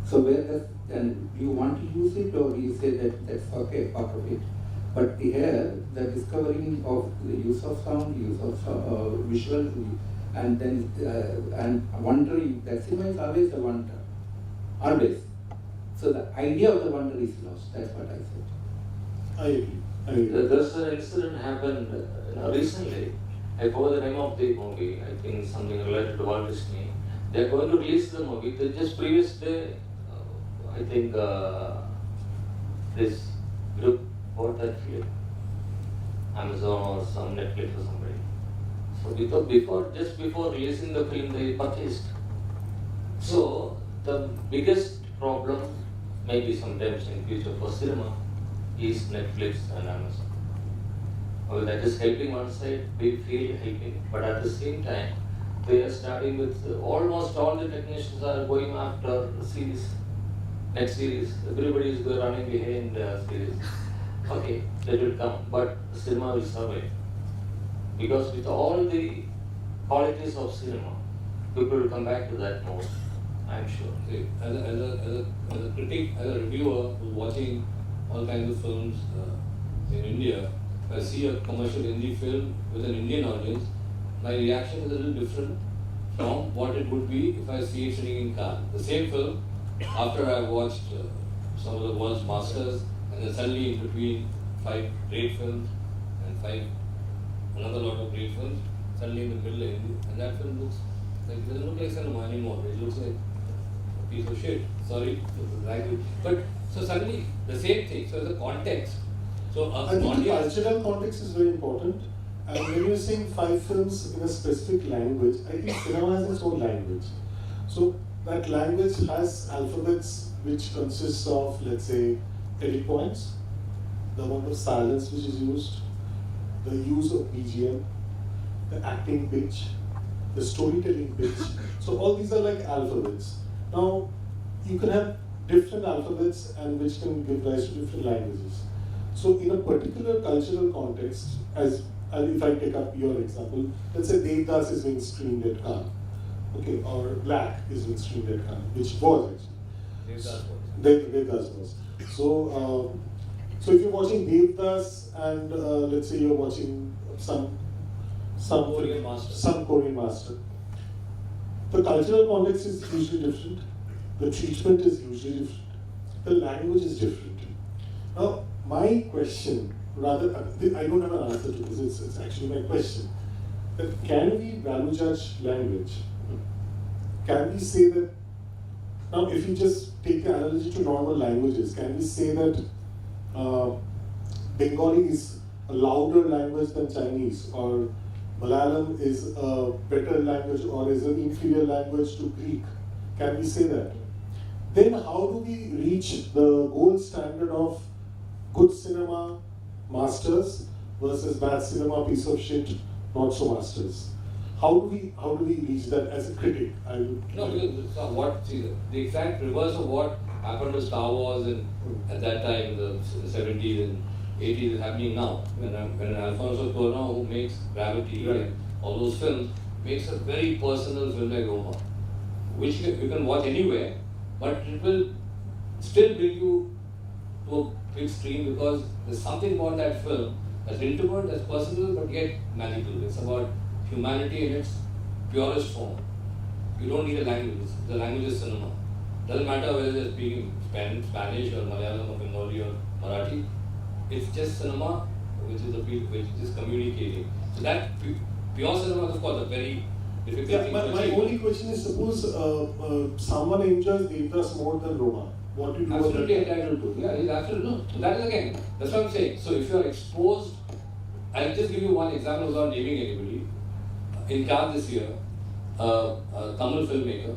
So where does then you want to use it, or you say that that's okay, part of it? But here, the discovering of the use of sound, use of visual, and then and wondering, that cinema is always a wonder, always. So the idea of the wonder is lost. That's what I said. I agree. There's an incident happened recently. I forgot the name of the movie. I think something related to Walt Disney. They're going to release the movie. They just previous day, I think this group bought that film, Amazon or some Netflix or somebody. So just before releasing the film, they purchased. So the biggest problem, maybe sometimes in future for cinema, is Netflix and Amazon. Well, that is helping one side, we feel helping, but at the same time, they are starting with almost all the technicians are going after series, next series. Everybody is running behind series. Okay, that will come, but cinema will survive. Because with all the qualities of cinema, people will come back to that mode, I'm sure. See, as a critic, as a reviewer who's watching all kinds of films in India, if I see a commercial Hindi film with an Indian audience, my reaction is a little different from what it would be if I see it sitting in Cannes. The same film, after I've watched some of the world's masters, and then suddenly in between 5 great films and 5 another lot of great films. Suddenly in the middle, and that film looks like, it doesn't look like cinema anymore. It looks like a piece of shit. Sorry, language. But so suddenly the same thing. So as a context. So I think the cultural context is very important. And when you're saying 5 films in a specific language, I think cinema has its own language. So that language has alphabets which consists of, let's say, edit points, the amount of silence which is used, the use of BGM, the acting pitch, the storytelling pitch. So all these are like alphabets. Now, you can have different alphabets and which can give rise to different languages. So in a particular cultural context, as if I take up your example, let's say Devdas is being streamed at Cannes, okay, or Black is being streamed at Cannes, which was actually. Devdas was. So if you're watching Devdas and let's say you're watching some Korean master, the cultural context is usually different, the treatment is usually different, the language is different. Now, my question, rather, I don't have an answer to this, it's actually my question, that can we value judge language? Can we say that, now if you just take the analogy to normal languages, can we say that Bengali is a louder language than Chinese, or Malayalam is a better language or is an inferior language to Greek? Can we say that? Then how do we reach the gold standard of good cinema, masters, versus bad cinema, piece of shit, not so masters? How do we reach that as a critic? Because the exact reverse of what happened to Star Wars and at that time, the 70s and 80s, is happening now. When Alfonso Cuarón, who makes Gravity and all those films, makes a very personal film like Roma, which you can watch anywhere, but it will still bring you to a big screen because there's something about that film that's intimate, that's personal, but yet magical. It's about humanity in its purest form. You don't need a language. The language is cinema. Doesn't matter whether they're speaking Spanish or Malayalam or Bengali or Marathi. It's just cinema, which is communicating. So that pure cinema is, of course, a very difficult thing to my achieve. only question is, suppose someone enjoys Devdas more than Roma. What do you do? Absolutely entitled to. Yeah, he's absolutely no. So that is again, that's what I'm saying. So if you are exposed, I'll just give you one example without naming anybody. In Cannes this year, a Tamil filmmaker,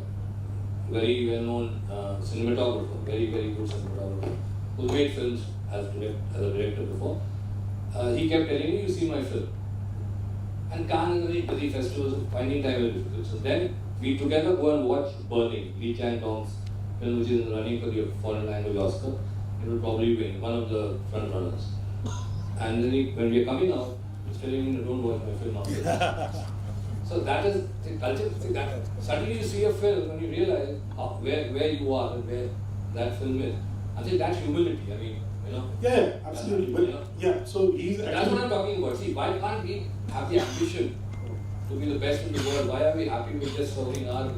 very well-known cinematographer, very good cinematographer, who made films as a director before. He kept telling me, "You see my film." And Cannes is a very busy festival, so finding time is difficult. So then we together go and watch Burning, Lee Chang-dong's film, which is running for the foreign language Oscar. It will probably win, one of the front runners. And then when we are coming out, he's telling me, "Don't watch my film after this." So that is the culture. That suddenly you see a film and you realize where you are and where that film is. I think that's humility. I mean, you know. Yeah, absolutely. But yeah, so he's That's actually. what I'm talking about. See, why can't we have the ambition to be the best in the world? Why are we happy with just serving our,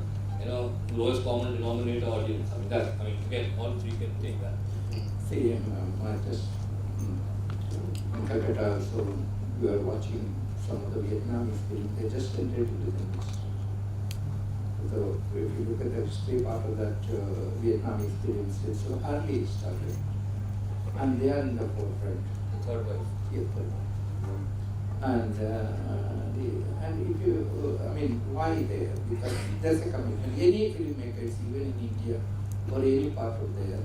lowest common denominator audience? I mean, again, all three can take that. See, I just in Calcutta, so we are watching some of the Vietnamese films. They just entered into the industry. So if you look at the history part of that Vietnamese films, it's hardly started, and they are in the forefront. The third wife. Yeah, third one. And if you, why there? Because there's a commitment. Any filmmakers, even in India or any part of there,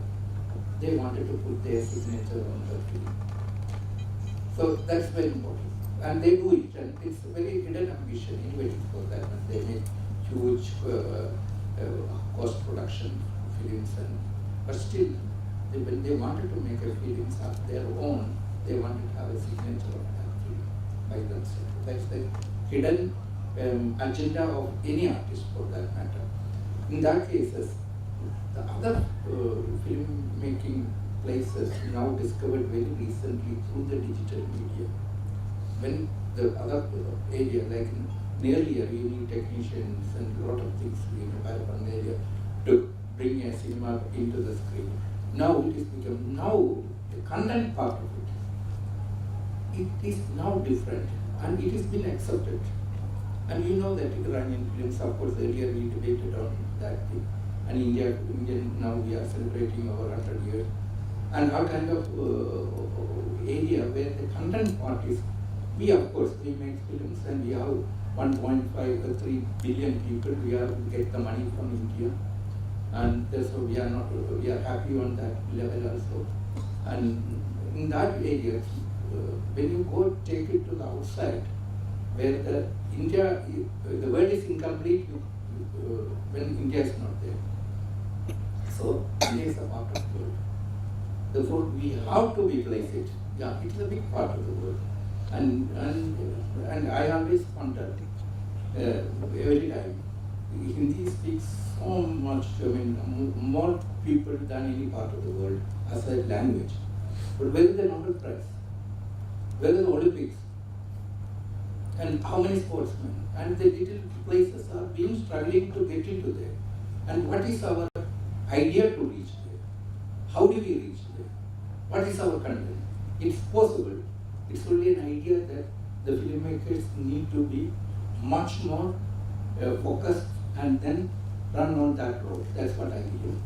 they wanted to put their signature on the film. So that's very important. And they do it, and it's a very hidden ambition anyway for that. And they make huge cost production films, but still, when they wanted to make a films of their own, they wanted to have a signature of that film by themselves. That's the hidden agenda of any artist for that matter. In that cases, the other filmmaking places now discovered very recently through the digital media. When the other area, like earlier, you need technicians and a lot of things in one area to bring a cinema into the screen. Now it is become, now the content part of it, it is now different. and it has been accepted. And you know that Iranian films, of course, earlier we debated on that thing. And Indian now we are celebrating over 100 years. And our kind of area where the content part is, we of course, we make films and we have 1.5 or 3 billion people, we are get the money from India. And so we are happy on that level also. And in that area, when you go take it to the outside, where the world is incomplete when India is not there. So India is a part of the world. Therefore, we have to replace it. Yeah, it is a big part of the world. And I always wonder every time, Hindi speaks so much, more people than any part of the world as a language. But where is the Nobel Prize? Where are the Olympics? And how many sportsmen? And the little places are being struggling to get into there. And what is our idea to reach there? How do we reach there? What is our content? It's possible. It's only an idea that the filmmakers need to be much more focused and then run on that road. That's what I believe.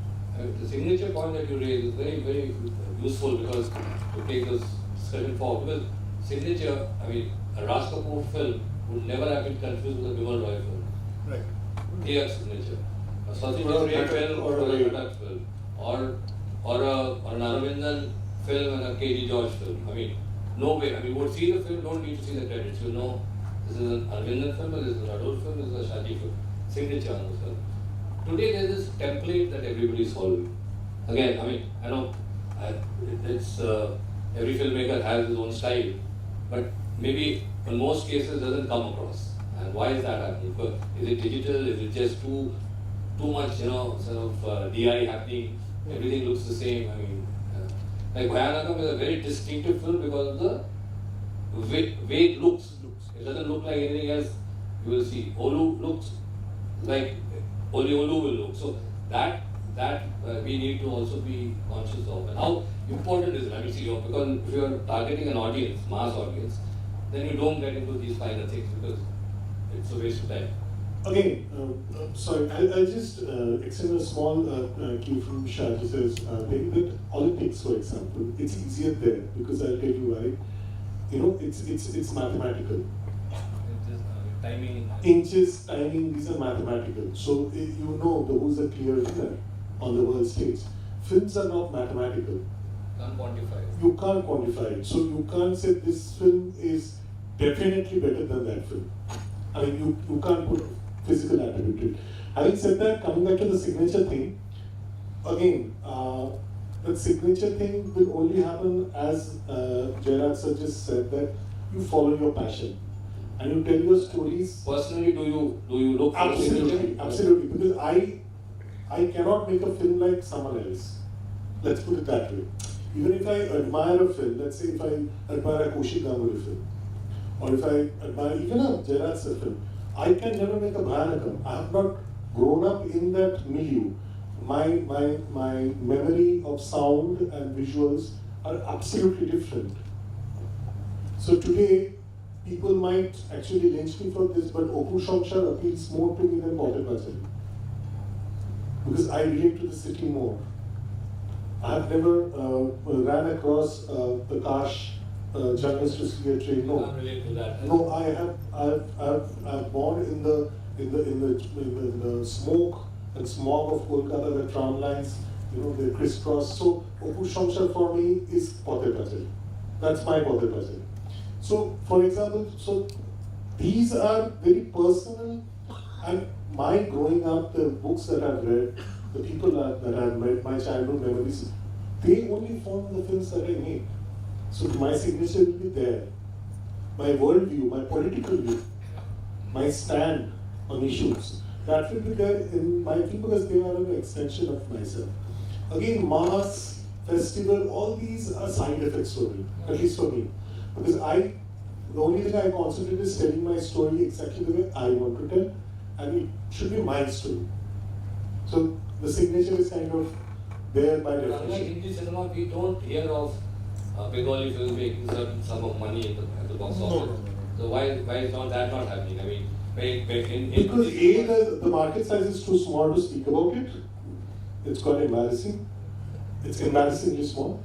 The signature point that you raised is very, very useful because to take this discussion forward. Because signature, I mean, a Raj Kapoor film would never have been confused with a Bimal Roy film. Right. Clear signature. A Srijit Or a Mukherji Bhatt film or or a a Bhatt. Bhatt film. Or an Aravindan film and a K.G. George film. I mean, no way. I mean, you would see the film, don't need to see the credits. You know, this is an Aravindan film, or this is an Adol film, this is a Shaji film. Signature on the film. Today there is this template that everybody is following. Again, I mean, I know it's every filmmaker has his own style, but maybe in most cases doesn't come across. And why is that happening? Because is it digital? Is it just too much, sort of DI happening? Everything looks the same. I mean, like Bhayanakam is a very distinctive film because of the way it looks. It doesn't look like anything else you will see. Olu looks like only Olu will look. So that we need to also be conscious of. And how important is it? I mean, see, because if you are targeting an audience, mass audience, then you don't get into these finer things because it's a waste of time. Again, sorry, I'll just extend a small cue from Shaji says, taking that Olympics, for example, it's easier there because I'll tell you why. It's mathematical. Timing. Inches, timing, these are mathematical. So who's a clear winner on the world stage. Films are not mathematical. Can't quantify it. You can't quantify it. So you can't say this film is definitely better than that film. I mean, you can't put physical attribute to it. Having said that, coming back to the signature thing, again, the signature thing will only happen as Jayaraj sir just said, that you follow your passion and you tell your stories. Personally, do you look for Absolutely, absolutely. Because I cannot make a film like someone else. Let's put it that way. Even if I admire a film, let's say if I admire a Kaushik Ganguly film, or if I admire even a Jayaraj sir film, I can never make a Bhayanakam. I have not grown up in that milieu. My memory of sound and visuals are absolutely different. So today, people might actually lynch me for this, but Opu Shamshar appeals more to me than Potter Pachari. Because I relate to the city more. I have never ran across the Kash Journalist to see a train. No, can't relate to that. no. I've born in the smoke and smog of Kolkata, the tram lines, they crisscross. So Opu Shamshar for me is Potter Pachari. That's my Potter Pachari. So, for example, these are very personal, and my growing up, the books that I've read, the people that I've met, my childhood memories, they only form the films that I make. So my signature will be there. My worldview, my political view, my stand on issues, that will be there in my film because they are an extension of myself. Again, mass, festival, all these are side effects for me, at least for me. Because the only thing I concentrate is telling my story exactly the way I want to tell, and it should be my story. So the signature is kind of there by Unlike definition. Hindi cinema, we don't hear of Bengali film making certain sum of money at the box office. So why is not that not happening? I mean, Because the market size is too small to speak about it. It's quite embarrassing. It's embarrassingly small.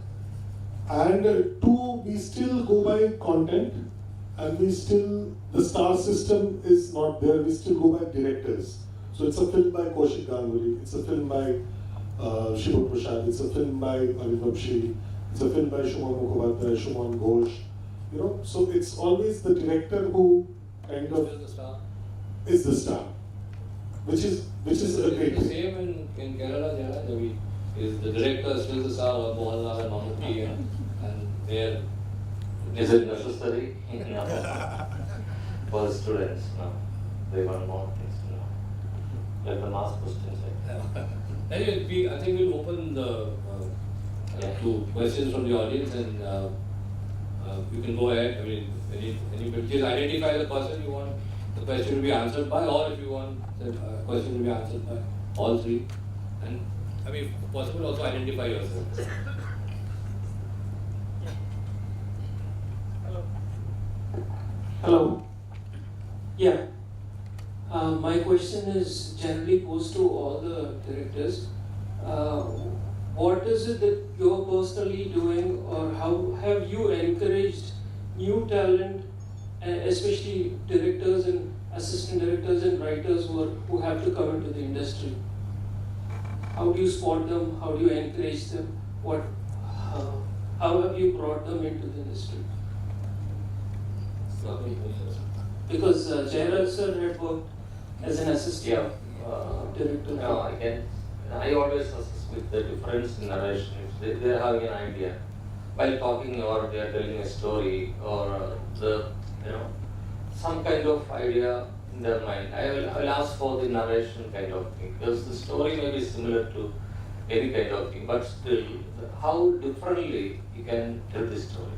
And two, we still go by content, and the star system is not there. We still go by directors. So it's a film by Kaushik Ganguly, it's a film by Shiva Prasad, it's a film by Anubhav Shri, it's a film by Shuman Mukherji, Shuman Ghosh. So it's always the director who kind of is the star, which is a great the thing. same in Kerala, Jayaraj. Is the director still the star of Mohanlal and Mammootty and they're... Is it necessary? No. For the students, no. They want more things, no. Like the mass questions. Anyway, I think we'll open the to questions from the audience, and you can go ahead. I mean, anybody just identify the person you want the question to be answered by, or if you want the question to be answered by all three. And I mean, if possible, also identify yourself. Hello. Yeah. My question is generally posed to all the directors. What is it that you're personally doing, or how have you encouraged new talent, especially directors and assistant directors and writers who have to come into the industry? How do you spot them? How do you encourage them? How have you brought them into the industry? Because Jayaraj sir had worked as an assistant director. No, I always assist with the difference in narration. If they're having an idea while talking, or they're telling a story, or some kind of idea in their mind, I will ask for the narration kind of thing, because the story may be similar to any kind of thing, but still, how differently you can tell the story.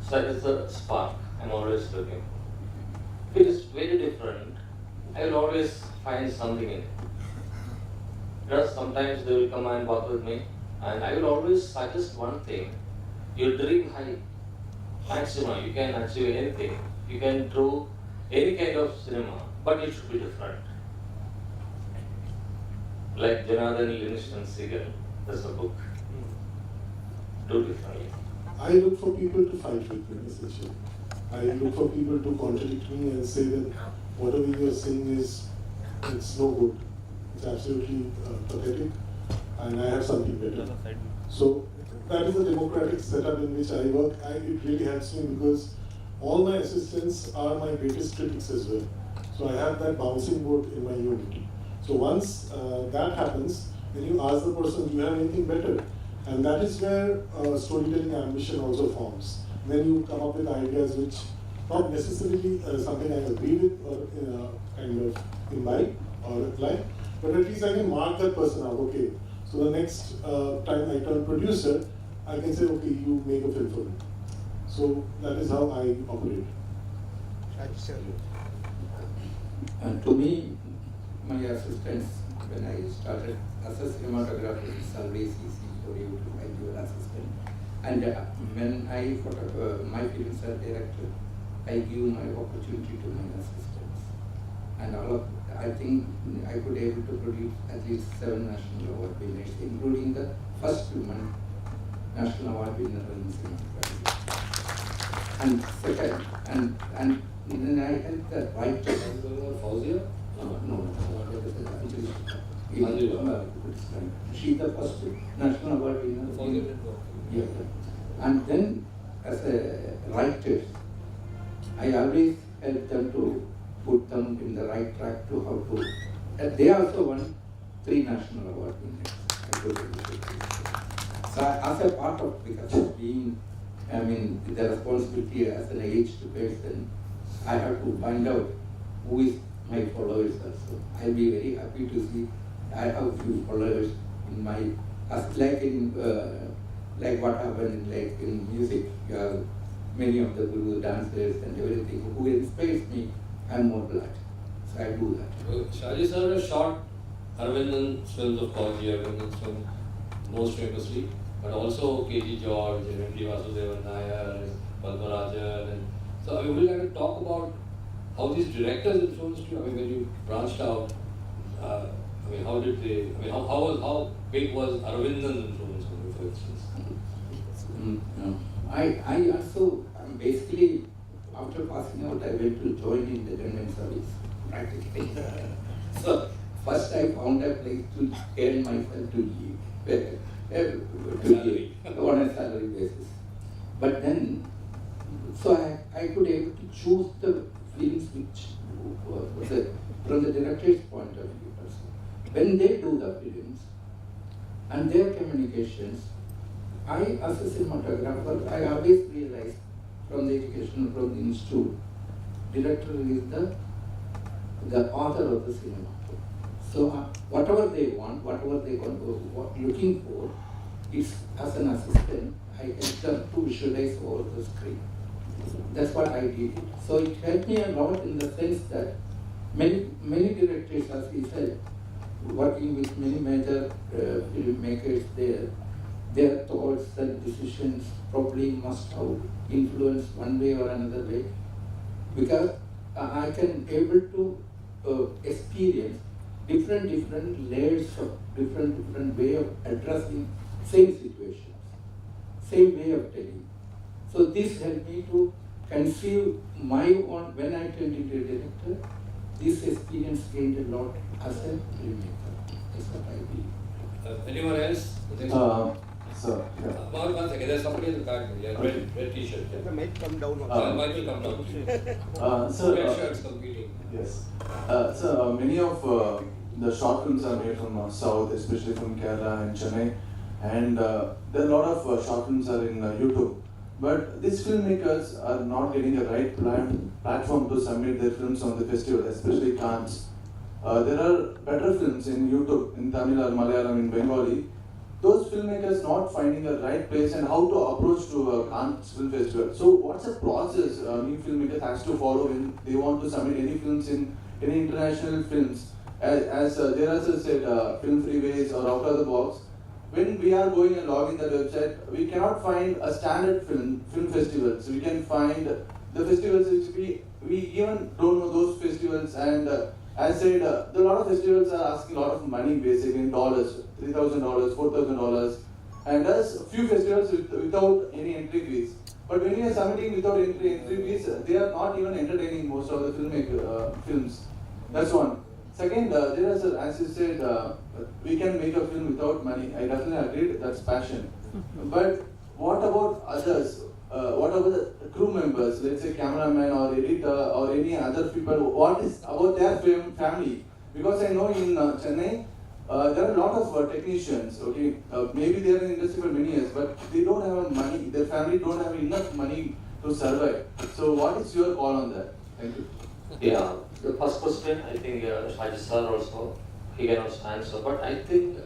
So that is the spark I'm always looking for. If it is very different, I will always find something in it. Because sometimes they will come and work with me, and I will always suggest one thing: you dream high, maximum. You can achieve anything. You can do any kind of cinema, but it should be different. Like Jonathan Livingston Seagull, that's a book. Do differently. I look for people to fight with me, essentially. I look for people to contradict me and say that whatever you are saying it's no good. It's absolutely pathetic, and I have something better. So that is the democratic setup in which I work. It really helps me because all my assistants are my greatest critics as well. So I have that bouncing board in my unit. So once that happens, then you ask the person, do you have anything better? And that is where storytelling ambition also forms. Then you come up with ideas which not necessarily something I agree with or kind of imbibe or apply, but at least I can mark that person out. Okay, so the next time I turn producer, I can say, okay, you make a film for me. So that is how I operate. Shaji, sir. And to me, my assistants, when I started as a cinematographer, it's always easy for you to find your assistant. And when my films are directed, I give my opportunity to my assistants. And I think I could able to produce at least 7 national award winners, including the first woman national award winner in cinematography. And second, and then I help the writer. Fauzia? No. She's the first national award winner. Yeah. And then as a writer, I always help them to put them in the right track to how to. They also won 3 national award winners. So as a part of, because of being, the responsibility as an aged person, I have to find out who is my followers also. I'll be very happy to see I have few followers in my, like what happened in music. You have many of the guru dancers and everything who inspires me. I'm more glad. So I do that. Shaji sir has shot Arvindan's films, of course, Arvindan's film most famously, but also K.G. George, and M.D. Vasudevan Nair, and Padmarajan, and So I mean, would you like to talk about how these directors influenced you? I mean, when you branched out, I mean, how did they? I mean, how big was Aravindan's influence on you, for instance? No. I also basically after passing out I went to join in the government service practically. So first I found a place to earn myself to live, on a salary basis. But then, so I could able to choose the films which from the director's point of view. When they do the films and their communications, I as a cinematographer, I always realized from the education, from the institute, director is the author of the cinema. So whatever they want, whatever they are looking for, it's as an assistant, I help them to visualize over the screen. That's what I did. So it helped me a lot in the sense that many directors, as he said, working with many major filmmakers there, their thoughts and decisions probably must have influenced one way or another way, because I can able to experience different layers of different way of addressing same situations, same way of telling. So this helped me to conceive my own, when I turned into a director, this experience gained a lot as a filmmaker. That's what I believe. Anyone else? Sir, yeah. One second, there's somebody in the back. Yeah, red t-shirt. The Yeah. mic come down. Mic will come down. Sir, Red shirts competing. yes. Many of the short films are made from South, especially from Kerala and Chennai, and there are a lot of short films are in YouTube. But these filmmakers are not getting a right platform to submit their films on the festival, especially Cannes. There are better films in YouTube, in Tamil or Malayalam, in Bengali. Those filmmakers not finding a right place and how to approach to a Cannes Film Festival. So what's the process new filmmakers has to follow when they want to submit any films in any international films? As Jayaraj said, film freeways or out of the box. When we are going and logging the website, we cannot find a standard film festivals. We can find the festivals which we even don't know those festivals. And as said, a lot of festivals are asking a lot of money, basically in dollars, $3,000, $4,000, and there's few festivals without any entry fees. But when you are submitting without entry fees, they are not even entertaining most of the films. That's one. Second, there is, as you said, we can make a film without money. I definitely agree, that's passion. But what about others? What about the crew members, let's say cameraman or editor or any other people? What is about their family? Because I know in Chennai, there are a lot of technicians, okay? Maybe they are in the industry for many years, but they don't have money, their family don't have enough money to survive. So what is your call on that? Thank you. Yeah, the first question, I think Shaji sir also, he can also answer. But I think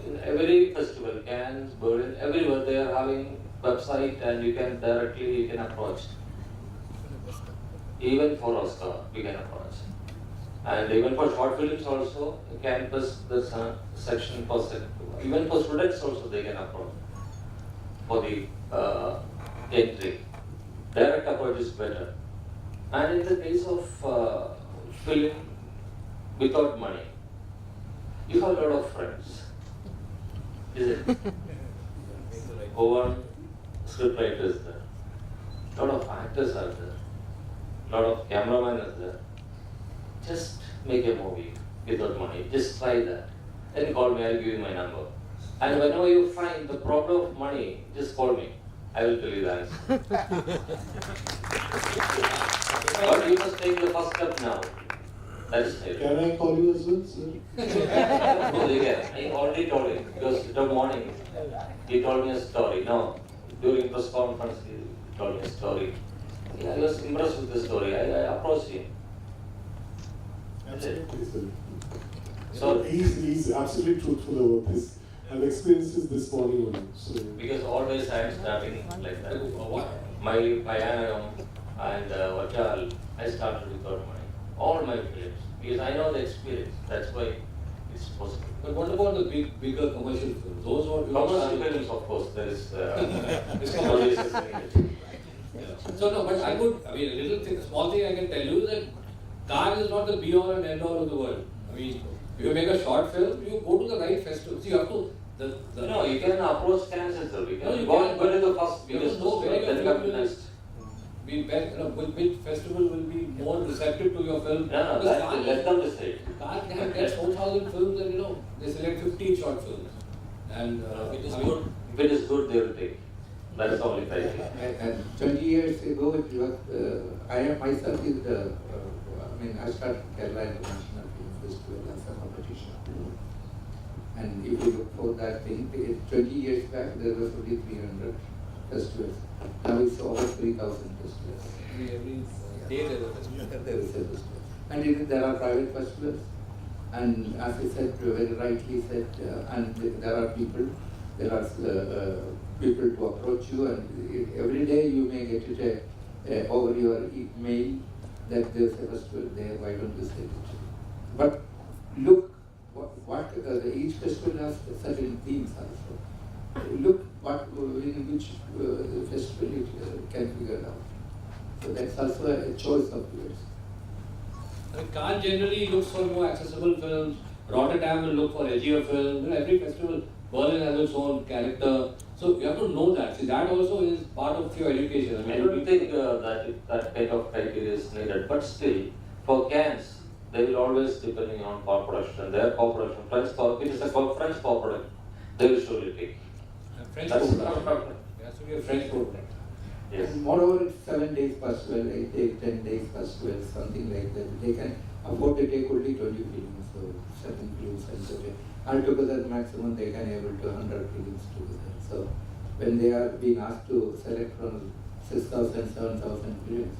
in every festival, Cannes, Berlin, everywhere they are having website and you can approach. Even for Oscar, we can approach. And even for short films also, campus, there's a section for even for students also they can approach for the entry. Direct approach is better. And in the case of film without money, you have a lot of friends, is it? One scriptwriter is there, a lot of actors are there, a lot of cameramen are there. Just make a movie without money, just try that. Then call me, I'll give you my number. And whenever you find the problem of money, just call me. I will tell you the answer. But you must take the first step now. That is it. Can I call you as well, sir? No, they can. I already told him because the morning he told me a story. No, during press conference he told me a story. Yeah, I was impressed with the story. I approached him. Absolutely, sir. So He's absolutely truthful about this. I've experienced this morning only. So because always I am starting like that. My Payanam and Vachal, I started without money. All my films. Because I know the experience. That's why it's possible. But what about the bigger commercial films? Those were Commercial films, of course, there is It's always a Yeah. So no, but I could, I mean, a little thing, small thing I can tell you is that Cannes is not the be all and end all of the world. I mean, if you make a short film, you go to the right festival. See, you have to, You can approach Cannes itself. You No, you can go can, go to the first you have biggest to know where your then film come will next. be best, which festival will be more receptive to your film. No, Because let them decide. Cannes can get 4,000 films and they select 15 short films. And If it is I mean, good, if it is good, they will take. That is the only criteria. And 20 years ago, it was, I am myself is the, I started Kerala International Film Festival as a competition. And if you look for that thing, 20 years back, there was only 300 festivals. Now it's over 3,000 festivals. every day there is a festival. There is a festival. And there are private festivals. And as I said, very rightly said, and there are people to approach you, and every day you may get it over your email that there's a festival there, why don't you say it? But look, each festival has certain themes also. Look in which festival it can figure out. So that's also a choice of yours. I mean, Cannes generally looks for more accessible films. Rotterdam will look for edgier films. Every festival, Berlin has its own character. So you have to know that. See, that also is part of your education. I don't think that kind of criteria is needed. But still, for Cannes, they will always depending on co-production, their co-production. It is a French co-production. They will surely take. French That's co-production. It has to be a French co-production. Yes. And moreover, it's 7 days festival, 8 days, 10 days festival, something like that. They can afford to take only 20 films or certain films and so on. Altogether, maximum they can able to 100 films together. So when they are being asked to select from 6,000, 7,000 films,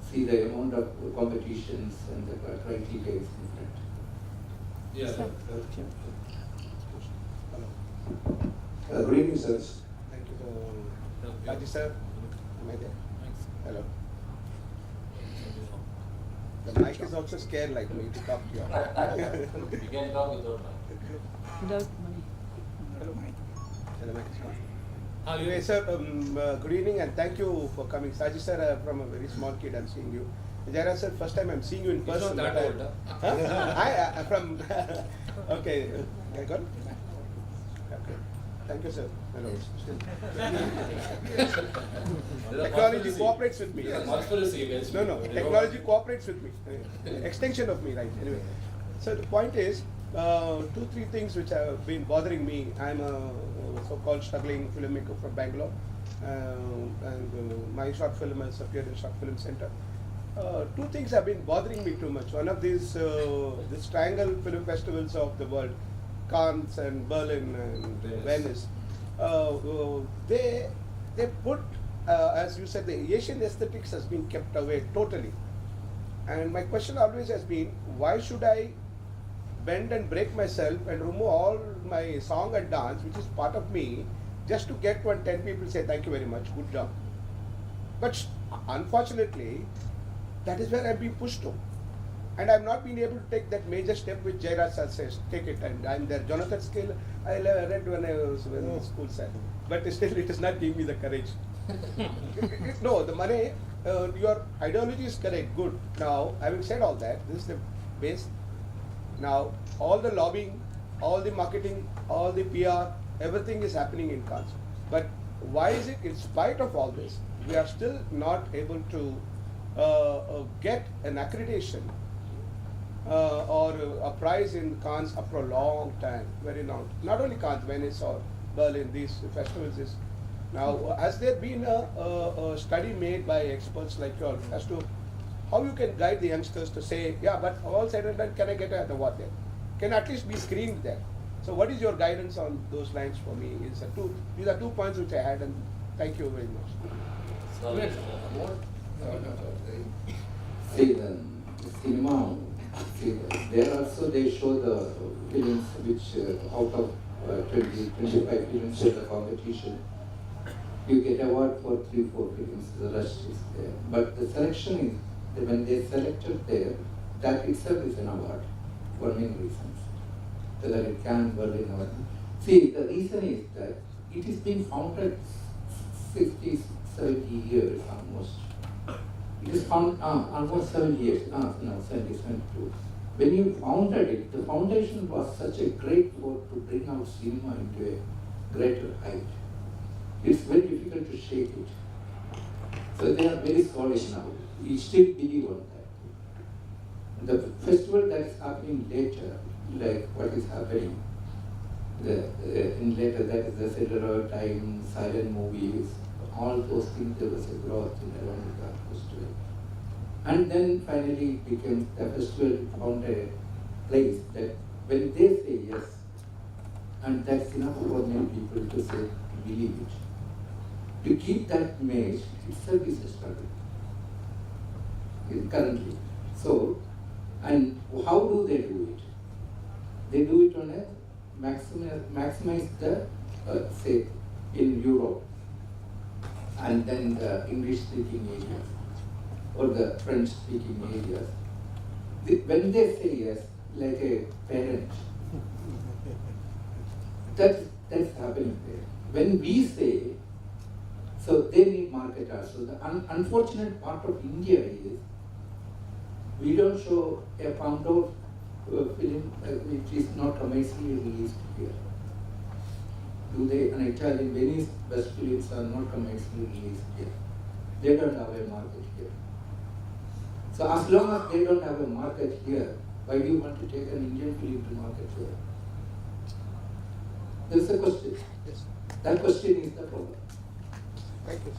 see the amount of competitions and the criteria is different. Yeah. Good evening, sirs. Thank you. Shaji sir, am I there? Hello. The mic is also scared like me to talk to you. You can talk without mic. Hello. The mic is on. You- Anyway, sir, good evening and thank you for coming. Shaji sir, from a very small kid I'm seeing you. Jayaraj sir, first time I'm seeing you in He's person. not that old, Huh? I from, okay, I got it? Okay. Thank you, sir. Hello. Technology cooperates with me. There's a conspiracy against No, me. no. Technology cooperates with me. Extension of me, right? Anyway. So the point is, 2-3 things which have been bothering me. I'm a so-called struggling filmmaker from Bangalore, and my short film has appeared in Short Film Center. 2 things have been bothering me too much. One of these, this triangle film festivals of the world, Cannes and Berlin and Venice, they put, as you said, the Asian aesthetics has been kept away totally. And my question always has been, why should I bend and break myself and remove all my song and dance, which is part of me, just to get 10 people say thank you very much, good job. But unfortunately, that is where I've been pushed to. And I've not been able to take that major step which Jayaraj says, take it, and I'm there. Jonathan Skill, I read when I was in school, sir. But still, it does not give me the courage. No, the money, your ideology is correct, good. Now, having said all that, this is the base. Now, all the lobbying, all the marketing, all the PR, everything is happening in Cannes. But why is it, in spite of all this, we are still not able to get an accreditation or a prize in Cannes after a long time, very long. Not only Cannes, Venice or Berlin, these festivals is. Now, has there been a study made by experts like yours as to how you can guide the youngsters to say, yeah, but all said and done, can I get an award there? Can at least be screened there? So what is your guidance on those lines for me? These are 2 points which I had, and thank you very much. See the cinema, there also they show the films which out of 20-25 films in the competition, you get award for 3-4 films, the rest is there. But the selection is, when they selected there, that itself is an award for many reasons. Whether it can, Berlin or... See, the reason is that it is being founded 60s, 70 years almost. It is found almost 7 years, no, 70, 72. When you founded it, the foundation was such a great force to bring out cinema into a greater height. It's very difficult to shake it. So they are very solid now. We still believe on that. The festival that is happening later, like what is happening, in later, that is the cellular time, silent movies, all those things, there was a growth in around that festival. And then finally it became, the festival found a place that when they say yes, and that's enough for many people to say, to believe it. To keep that image itself is a struggle currently. So, and how do they do it? They do it on a maximize the, say, in Europe, and then the English-speaking areas, or the French-speaking areas. When they say yes, like a parent, that's happening there. When we say, so they need market also. The unfortunate part of India is, we don't show a pound of film which is not commercially released here. Do they? An Italian, Venice best films are not commercially released here. They don't have a market here. So as long as they don't have a market here, why do you want to take an Indian film to market here? There's a question. Yes. That question is the problem. Thank you.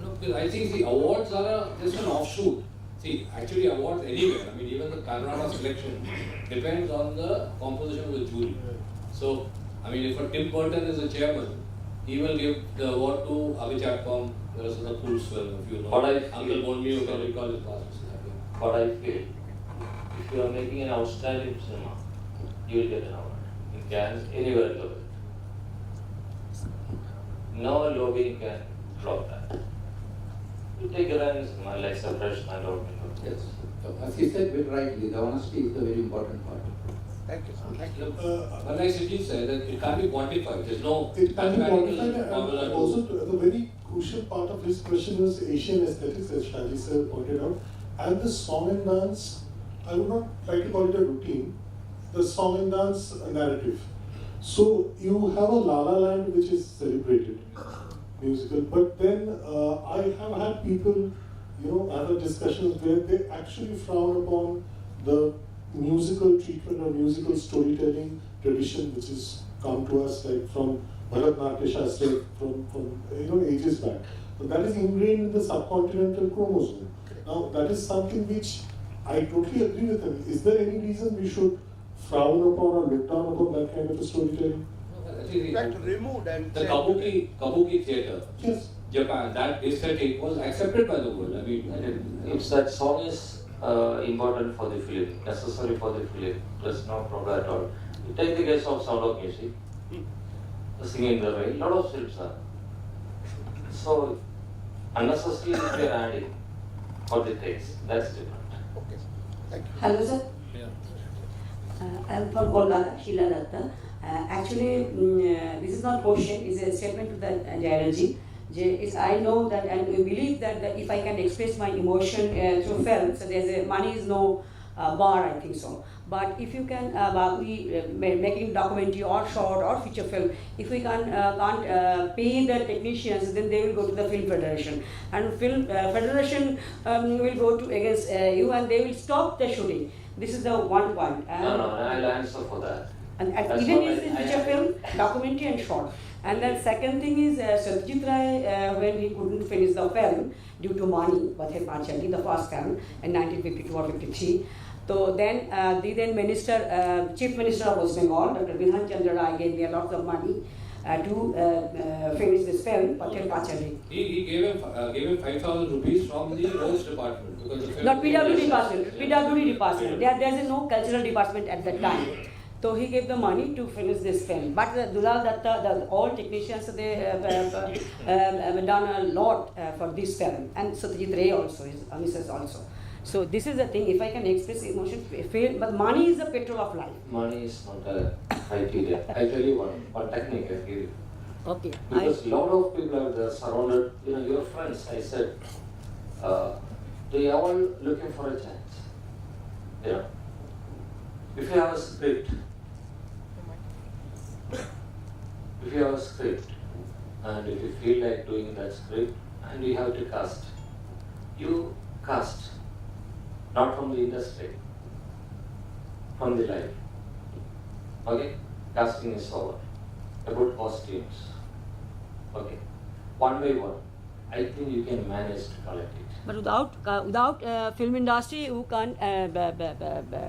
No, because I think the awards are just an offshoot. See, actually awards anywhere, I mean even the Karun selection depends on the composition of the jury. So, I mean if a Tim Burton is the chairman, he will give the award to Abhichapam, the rest of the Pools film, if you know. But I Uncle Bonmio can recall his past. But I feel, if you are making an outstanding cinema, you will get an award. In Cannes, anywhere in the world. No lobbying can block that. You take a run in cinema like a fresh man or Yes. So as he said very rightly, the honesty is the very important part. Thank you, sir. Thank you. But like Srijit said, that it can't be quantified. There's no It can be mathematical quantified, formula and to- also the very crucial part of his question was Asian aesthetics, as Shaji sir pointed out. And the song and dance, I would not try to call it a routine, the song and dance narrative. So you have a La La Land which is celebrated, musical, but then I have had people, have a discussions where they actually frown upon the musical treatment or musical storytelling tradition which has come to us like from Bharatnatyam Shastra from ages back. But that is ingrained in the subcontinental chromosome. Now that is something which I totally agree with him. Is there any reason we should frown upon or look down upon that kind of a storytelling? In fact, removed and the said- Kabuki theatre, Yes. Japan, that aesthetic was accepted by the world. I mean, It's that song is important for the film, necessary for the film. That's no problem at all. You take the case of Sound of Music, the Singing the Rain, lot of films are. So, unnecessarily we are adding for the text. That's different. Okay, thank you. Hello, sir. I'm from Kolkata, Sheila Datta. Actually, this is not question, it's a statement to the Jayaraj. I know that and we believe that if I can express my emotion through film, so money is no bar, I think so. But if you can be making documentary or short or feature film, if we can't pay the technicians, then they will go to the Film Federation. And Film Federation will go to against you and they will stop the shooting. This is the one point. No, I'll answer for that. And That's even what is in feature film, documentary and short. And then second thing is Srijit Rai, when he couldn't finish the film due to money, Pather Panchali, the first film in 1952 or 53. So then the then minister, Chief Minister of West Bengal, Dr. Bidhan Chandra Rai gave me a lot of money to finish this film, Pather Panchali. he gave him 5,000 rupees from the roads department because the film Not PWD department, PWD department. There's no cultural department at that time. So he gave the money to finish this film. But Dulal Datta, all technicians, they have done a lot for this film. And Satyajit Ray also, his Mrs. also. So this is the thing, if I can express emotion, but money is the petrol of life. Money is not a criteria. I'll tell you one technique I give you. Okay. Because a lot of people are there surrounded, your friends, I said, they are all looking for a chance. If you have a script, and if you feel like doing that script, and you have to cast, you cast, not from the industry, from the life. Okay? Casting is over. About costumes. Okay? One by one. I think you can manage to collect it. But without film industry, you can't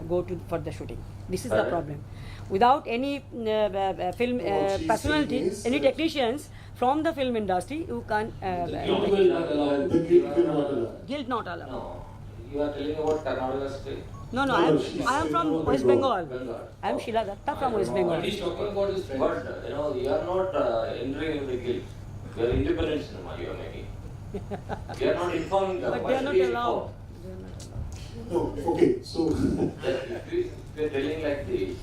go for the shooting. This is the problem. Without any film personalities, any technicians from the film industry, you can't. Guild will not allow. The guild will not allow. Guild not allowed. No. You are telling about Karnataka state? No, I am from West Bengal. I am Sheila Datta from West Bengal. What he's talking about is friends. But you are not entering in the guild. You are independent cinema you are making. You are not informing them. But they are not allowed. No, okay, so If you are telling like this,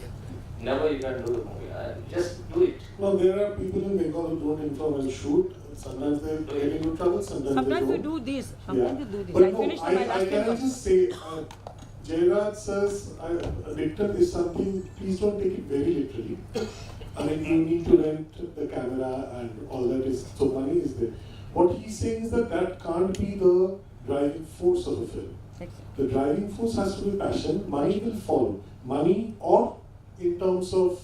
never you can do the movie. Just do it. no, there are people in Bengal who don't inform and shoot. Sometimes they get into trouble, sometimes they Sometimes we don't. do this. Sometimes we do this. But I no, finished my last I can paper. just say, Jayaraj says, Victor is something, please don't take it very literally. I mean, you need to rent the camera and all that is, so money is there. What he's saying is that can't be the driving force of a film. The driving force has to be passion, money will follow. Money or in terms of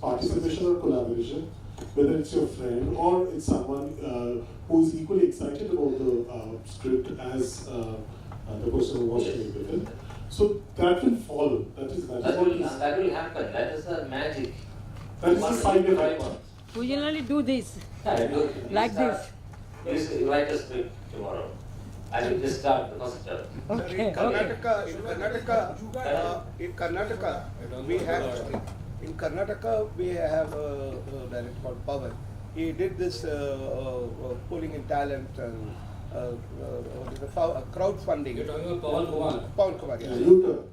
participation or collaboration, whether it's your friend or it's someone who is equally excited about the script as the person who wants to make the film. So that will follow. That will happen. That is the magic. That is the side effect. We generally do this. Like this. You write a script tomorrow. I will just start the first chapter. Okay. In Karnataka, we have a director called Pawan. He did this pulling in talent and crowdfunding. You're talking about Pawan Kumar. Pawan Kumar, yeah.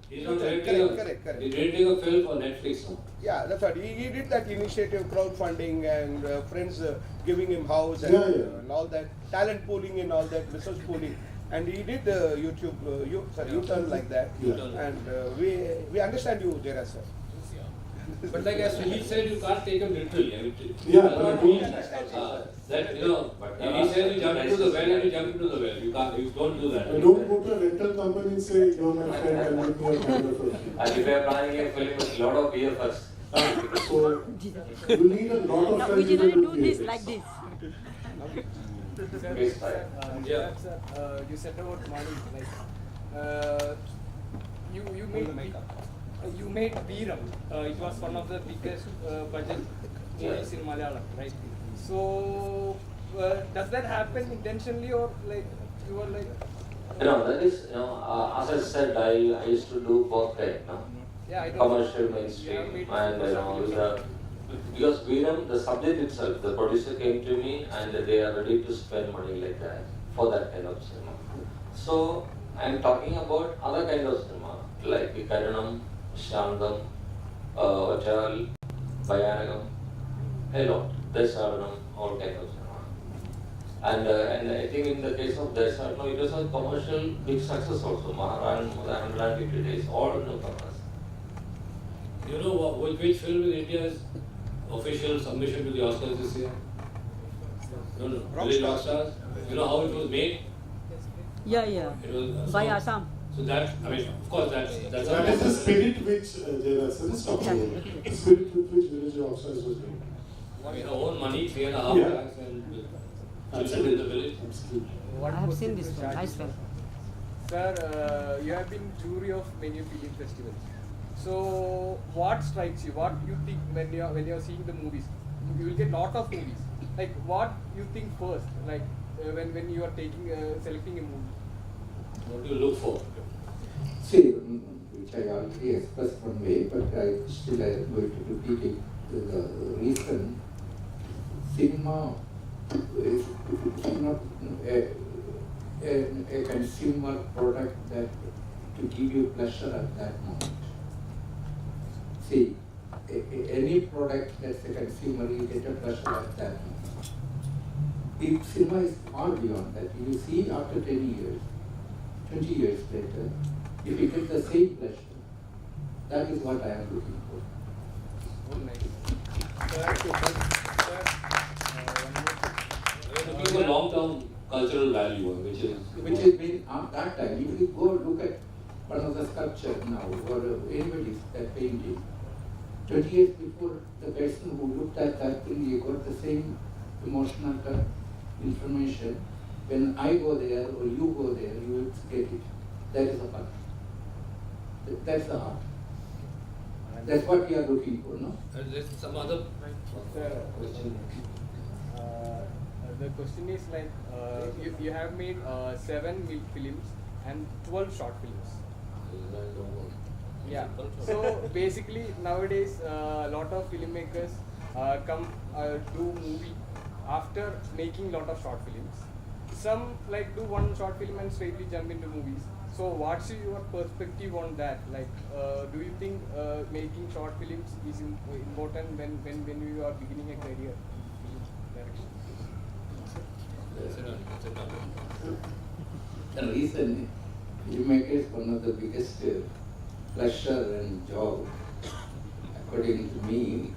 He's not Correct. He's directing a film for Netflix. Yeah, that's right. He did that initiative, crowdfunding, and friends giving him house and, and all that, talent pooling and all that, resource pooling. And he did YouTube, U-turn like that. And we understand you, Jayaraj sir. But like as he said, you can't take him literally. I mean, But he says you jump into the well and you jump into the well. You don't do that. don't go to a rental company and say, you're my friend and make me a camera for free. And if you are planning a film with a lot of beer first. So you need a lot of Now, friends. we generally do this like this. You said about money, like you made Veeram. It was one of the biggest budget movies in Malayalam, right? So does that happen intentionally or like you were like? That is, as I said, I used to do both kinds, Yeah, I don't commercial, mainstream, and because Veeram, the subject itself, the producer came to me and they are ready to spend money like that for that kind of cinema. So I am talking about other kind of cinema like Karun, Shandam, Vachal, Bayanagam, a lot, Desharanam, all kind of cinema. And I think in the case of Desharanam, it was a commercial big success also. Maharan, more than 150 days, all newcomers. You know which film in India is official submission to the Oscars this year? No. Village Rockstars. You know how it was made? Yeah. It was By Assam. So that, I mean, of course, that's That is the spirit which Jayaraj sir is talking about. The spirit with which Village Rockstars was made. I mean, our own money, 3.5 lakhs, and children in the village. I have seen this one. Nice film. Sir, you have been jury of many film festivals. So what strikes you? What you think when you are seeing the movies? You will get lot of movies. Like what you think first? Like when you are selecting a movie. What do you look for? See, which I already expressed one way, but I still am going to repeat it. The reason cinema is not a consumer product that to give you pleasure at that moment. See, any product that's a consumer, you get a pleasure at that. If cinema is far beyond that. You see after 10 years, 20 years later, if you get the same pleasure, that is what I am looking for. Oh, nice. Thank you. We're looking for long-term cultural value, which Which has been at that time. If you go look at one of the sculpture now, or anybody's that painting, 20 years before, the person who looked at that thing, he got the same emotional information. When I go there or you go there, you will get it. That is the art. That's the art. That's what we are looking for, no? there's some other question. The question is like, you have made 7 films and 12 short films. Yeah. So basically nowadays a lot of filmmakers come do movie after making lot of short films. Some like do one short film and straightly jump into movies. So what's your perspective on that? Like, do you think making short films is important when you are beginning a career in film direction? The reason filmmaker is one of the biggest pleasure and job, according to me.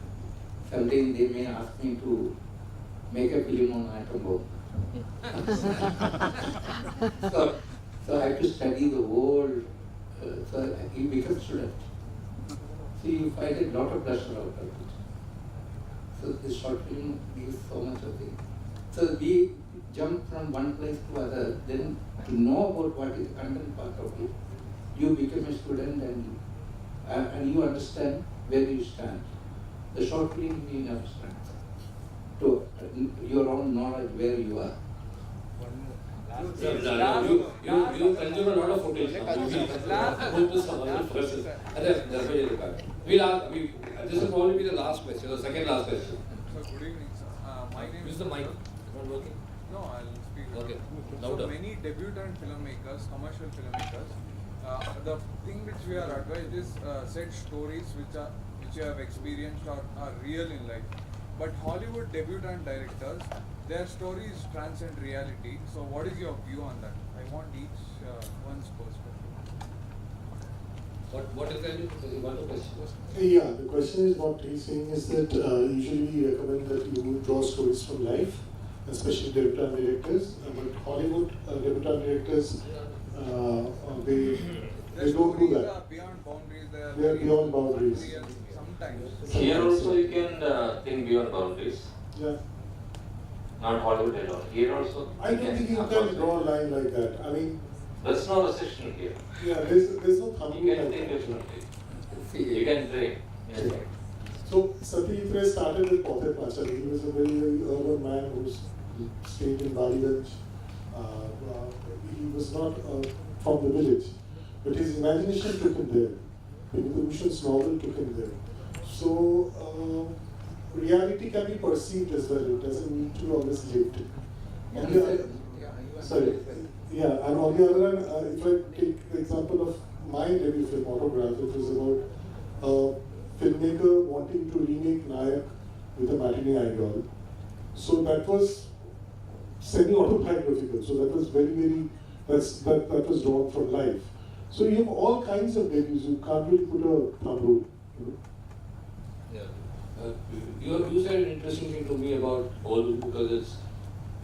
Someday they may ask me to make a film on atom bomb. So I have to study the whole, so you become student. So you find a lot of pleasure out of it. So this short film gives so much of it. So we jump from one place to other, then to know about what is the content part of it, you become a student and you understand where you stand. The short film you understand. To your own knowledge where you are. You consume a lot of footage. Go to some other person. We'll ask. This will probably be the last question, the second last question. So good evening, sir. My name Use is the mic. Not working. No, I'll speak. Okay. So Louder. many debutant filmmakers, commercial filmmakers, the thing which we are advised is set stories which you have experienced or are real in life. But Hollywood debutant directors, their stories transcend reality. So what is your view on that? I want each one's perspective. What is that? You want to question? Yeah, the question is what he's saying is that usually we recommend that you draw stories from life, especially debutant directors. But Hollywood debutant directors, they don't do that. Are beyond boundaries. They are beyond boundaries. Real, sometimes. Here also you can think beyond boundaries. Yeah. Not Hollywood alone. Here also. I don't think you can draw a line like that. I mean, there's no restriction here. yeah, there's no thumb You rule can like think that. differently. You can dream. Yes. So Satyajit Ray started with Pothet Pachali. He was a very, very urban man who stayed in Baliganj. He was not from the village, but his imagination took him there. Vibhushan's novel took him there. So reality can be perceived as well. It doesn't need to always lived. Sorry. Yeah, and on the other hand, if I take the example of my debut film, Autograph, it was about a filmmaker wanting to remake Nayak with a matinee idol. So that was semi-autobiographical. So that was that was drawn from life. So you have all kinds of debuts. You can't really put a thumb rule. Yeah. You said an interesting thing to me about Hollywood because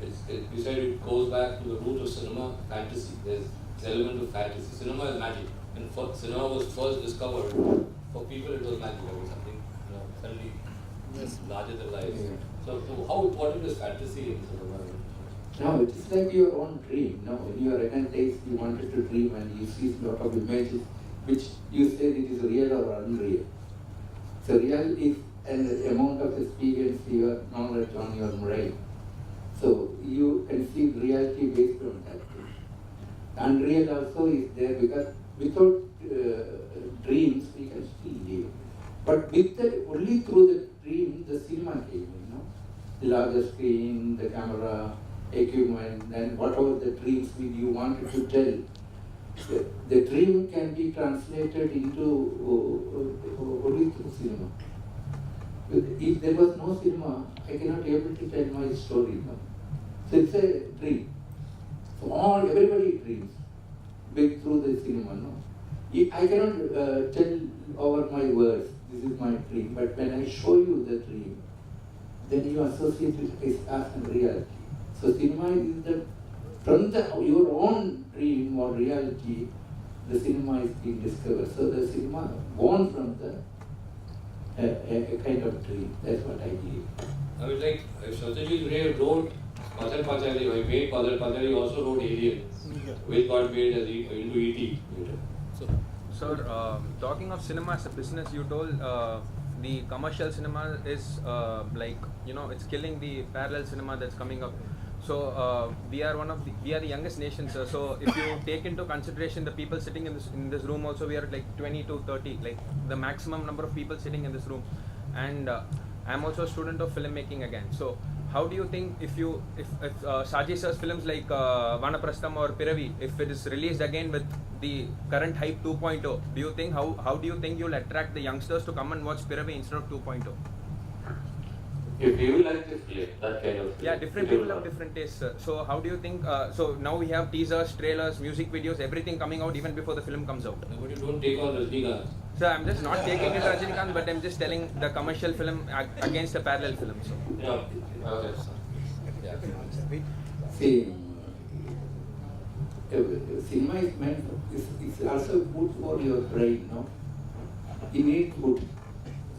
you said it goes back to the root of cinema, fantasy. There's an element of fantasy. Cinema is magic. And cinema was first discovered, for people it was magic. I mean, something, suddenly larger than life. Yeah. So how important is fantasy in cinema? No, it is like your own dream. No, when you are young days, you wanted to dream and you see a lot of images which you said it is real or unreal. So real is an amount of experience, your knowledge on your brain. So you conceive reality based on that. Unreal also is there because without dreams we can still live. But with only through the dream the cinema came, the larger screen, the camera, equipment, and whatever the dreams you wanted to tell. The dream can be translated into only through cinema. If there was no cinema, I cannot be able to tell my story. No? So it's a dream. So everybody dreams big through the cinema. No? I cannot tell over my words, this is my dream, but when I show you the dream, then you associate it as reality. So cinema is from your own dream or reality, the cinema is being discovered. So the cinema born from a kind of dream. That's what I believe. I was like, Shaji wrote Padar Pachari, he made Padar Pachari, he also wrote Alien, which got made as into E.T. Sir, talking of cinema as a business, you told the commercial cinema is it's killing the parallel cinema that's coming up. So we are the youngest nation, sir. So if you take into consideration the people sitting in this room, also we are like 20 to 30, like the maximum number of people sitting in this room, and I'm also a student of filmmaking again. So how do you think if Shaji sir's films like Vanaprastham or Piravi, if it is released again with the current hype 2.0, do you think how do you think you'll attract the youngsters to come and watch Piravi instead of 2.0? If you like this film, that kind of film, yeah, different people have different tastes, sir. So how do you think? So now we have teasers, trailers, music videos, everything coming out even before the film comes out. But you don't take on Rajnikant. So I'm just not taking it Rajnikant, but I'm just telling the commercial film against the parallel film. So. Yeah. Okay. See, cinema is meant. It's also good for your brain, no? You need food.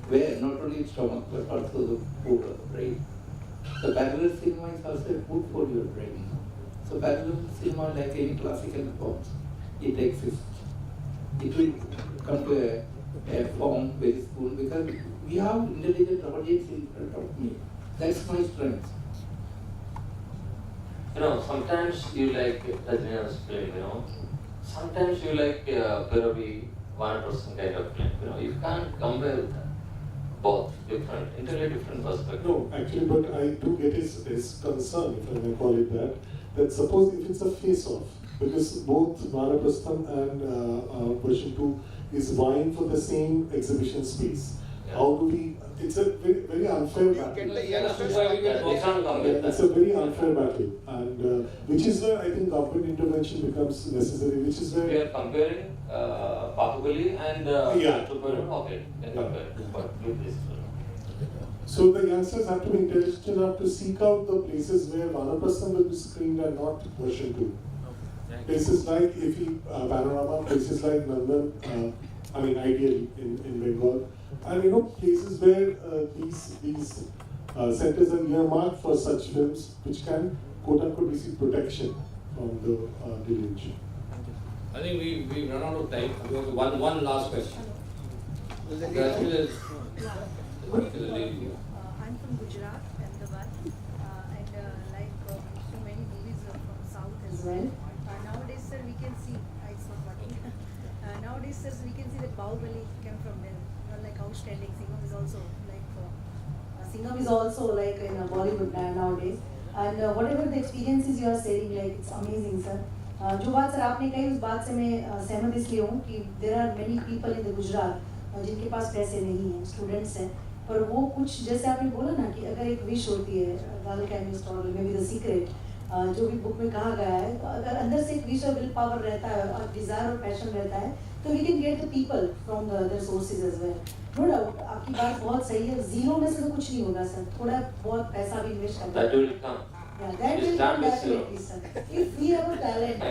Where not only stomach but also the food of the brain. The parallel cinema is also good for your brain. So parallel cinema, like any classical forms, it exists. It will come to a form very soon because we have intelligent audience in front of me. That's my strength. Sometimes you like Rajnikant's film, Sometimes you like Piravi, 1% kind of film, You can't compare with that. Both different, entirely different perspectives. No, actually, but I do get his concern, if I may call it that suppose if it's a face-off, because both Vanaprastham and version 2 is vying for the same exhibition space. Yeah. How do we, it's a very unfair battle. It's a very unfair battle, and which is where I think government intervention becomes necessary, which is where... We are comparing Bahubali and okay, So the youngsters have to be intelligent enough to seek out the places where Vanaprastham will be screened and not version 2. Places like Panorama, places like Nandan, ideally in Bengal, and places where these centers are earmarked for such films which can quote-unquote receive protection from the deluge. I think we run out of time. We have one last question. I'm from Gujarat, Ahmedabad, and like so many movies from South as well. Nowadays, sir, we can see, it's not working. Nowadays, sir, we can see that Bahubali came from there. Like outstanding. Singham is also like in Bollywood nowadays. And whatever the experiences you are saying, like it's amazing, sir. जो बात sir आपने कही उस बात से मैं सहमत इसलिए हूँ कि there are many people in the Gujarat जिनके पास पैसे नहीं हैं, students हैं, पर वो कुछ जैसे आपने बोला ना कि अगर एक wish होती है, God can install maybe the secret, जो भी बुक में कहा गया है, तो अगर अंदर से एक wish और will power रहता है और desire और passion रहता है, तो we can get the people from the other sources as well. No doubt, आपकी बात बहुत सही है, zero में से तो कुछ नहीं होगा सर, थोड़ा बहुत पैसा भी invest करना. That will come. Yeah, that will come definitely, sir. If we have a talent,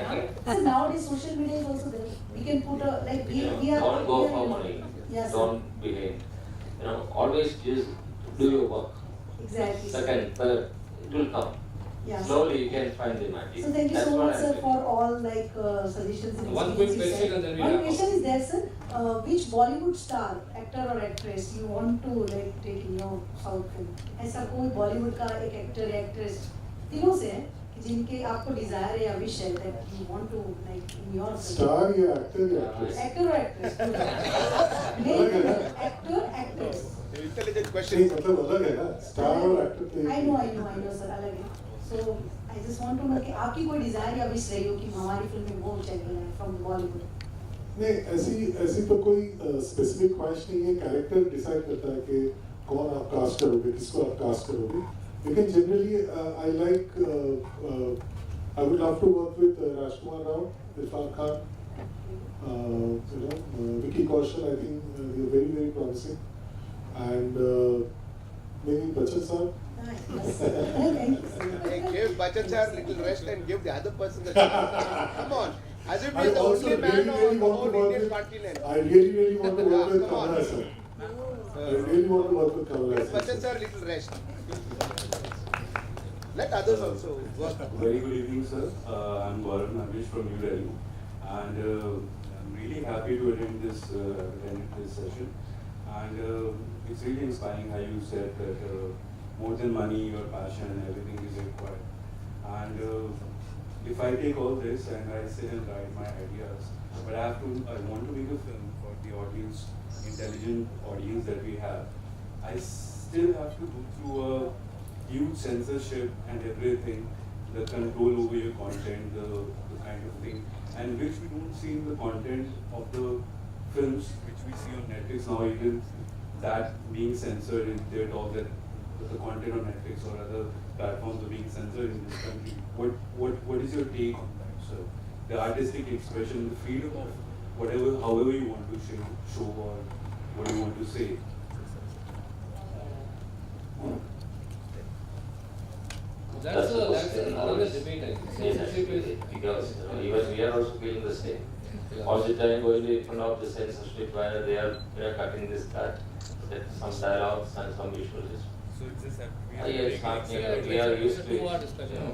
so nowadays social media is also there. We can put a we are. Don't go for money. Yes. Don't behave. Always just do your work. Exactly. Second, third, it will come. Yeah. Slowly you can find the magic. So thank you so much, sir, for all suggestions and one quick question and then we One wrap question up. is there, sir. Which Bollywood star, actor or actress you want to take in your South film? ऐसा कोई Bollywood का एक actor या actress तीनों से है कि जिनके आपको desire है या wish है that you want to in your Star या actor या actress? Actor or actress? Actor, actress. Intelligent question. मतलब अलग है ना? Star और actor. I know, sir, अलग है. So I just want to know कि आपकी कोई desire या wish रही हो कि हमारी फिल्म में वो चाहिए from Bollywood. नहीं ऐसी तो कोई specific ख्वाहिश नहीं है. Character decide करता है कि कौन आप कास्ट करोगे, किसको आप कास्ट करोगे. लेकिन generally I like I would love to work with Rajkumar Rao, Irfan Khan, Vicky Kaushal. I think they are very, very promising, and maybe Bachchan sir. Hey, give Bachchan sir a little rest and give the other person the chance. Come on. As if he's the only man on the whole Indian continent. I really want to work with Kamala sir. I really want to work with Kamala Give sir. Bachchan sir a little rest. Let others also work. Very good evening, sir. I'm Karun from New Delhi, and I'm really happy to attend this session. And it's really inspiring how you said that more than money, your passion and everything is required. And if I take all this and I sit and write my ideas, but I want to make a film for the audience, intelligent audience that we have, I still have to go through a huge censorship and everything, the control over your content, the kind of thing, and which we don't see in the content of the films which we see on Netflix now. Even that being censored, and they talk that the content on Netflix or other platforms are being censored in this country. What is your take on that, sir? The artistic expression, the freedom of however you want to show or what you want to say. That's another debate, I think. Censorship is because even we are also feeling the same. All the time going in front of the censorship where they are cutting this, that some dialogues and some visuals. So it's just that we are used to it.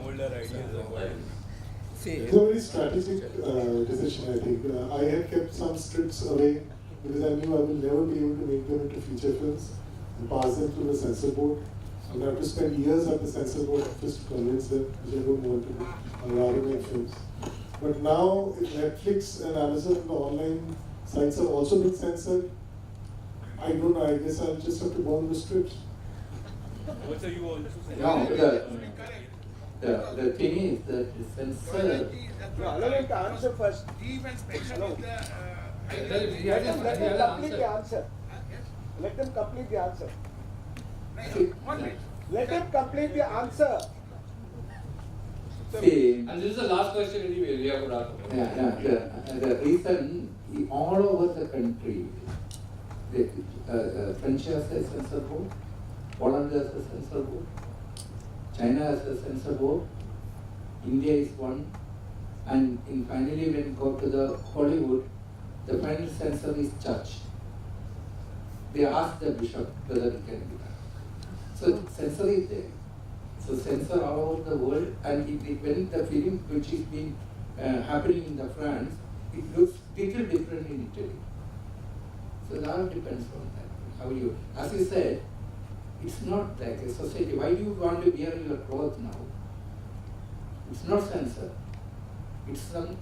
Older ideas of what It's a very strategic decision, I think. I had kept some scripts away because I knew I will never be able to make them into feature films and pass them through the censor board. I would have to spend years at the censor board office to convince them, which I don't want to do. I'd rather make films. But now, if Netflix and Amazon and the online sites have also been censored, I don't know, I guess I'll just have to burn the scripts. What are you also saying? No, the thing is that the censor. No, allow him to answer first. Hello. Let them complete the answer. Let them complete the answer. Let them complete the answer. See, and this is the last question anyway, we have to wrap up. the reason all over the country, French has a censor board, Poland has a censor board, China has a censor board, India is one, and finally when go to the Hollywood, the final censor is church. They ask the bishop whether it can be done. So censor is there. So censor all over the world, and when the film which is being happening in the France, it looks little different in Italy. So that all depends on that. How you, as you said, it's not like a society. Why do you want to wear your clothes now? It's not censor. It's some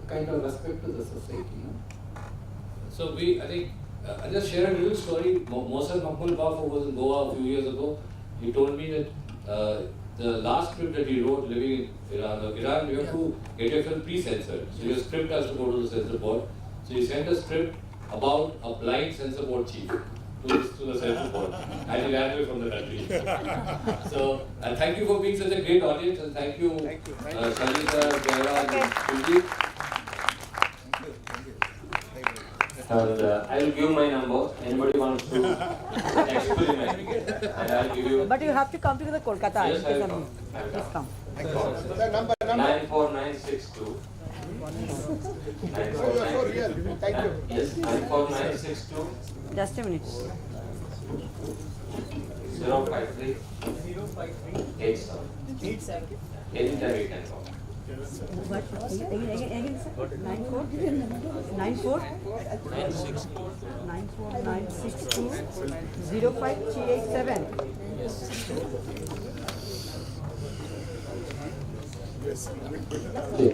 kind of respect to the society, no? So I think, I just share a little story. Mohsen Mahmoud Baf, who was in Goa a few years ago, he told me that the last script that he wrote living in Iran, you have to get your film pre-censored. So your script has to go to the censor board. So he sent a script about a blind censor board chief to the censor board, and he ran away from the country. So thank you for being such a great audience, and thank you, Shaji sir, Jayaraj, and Srijit. And I will give my number. Anybody wants to experiment, and I'll give you. But you have to come to the Kolkata. Yes, I will come. Please come. The number. 94962. 94962. Thank you. Yes, 94962. Just a minute. 053 87. Anytime you can call. What? Again, sir. 94 94 94962 05387. Yeah.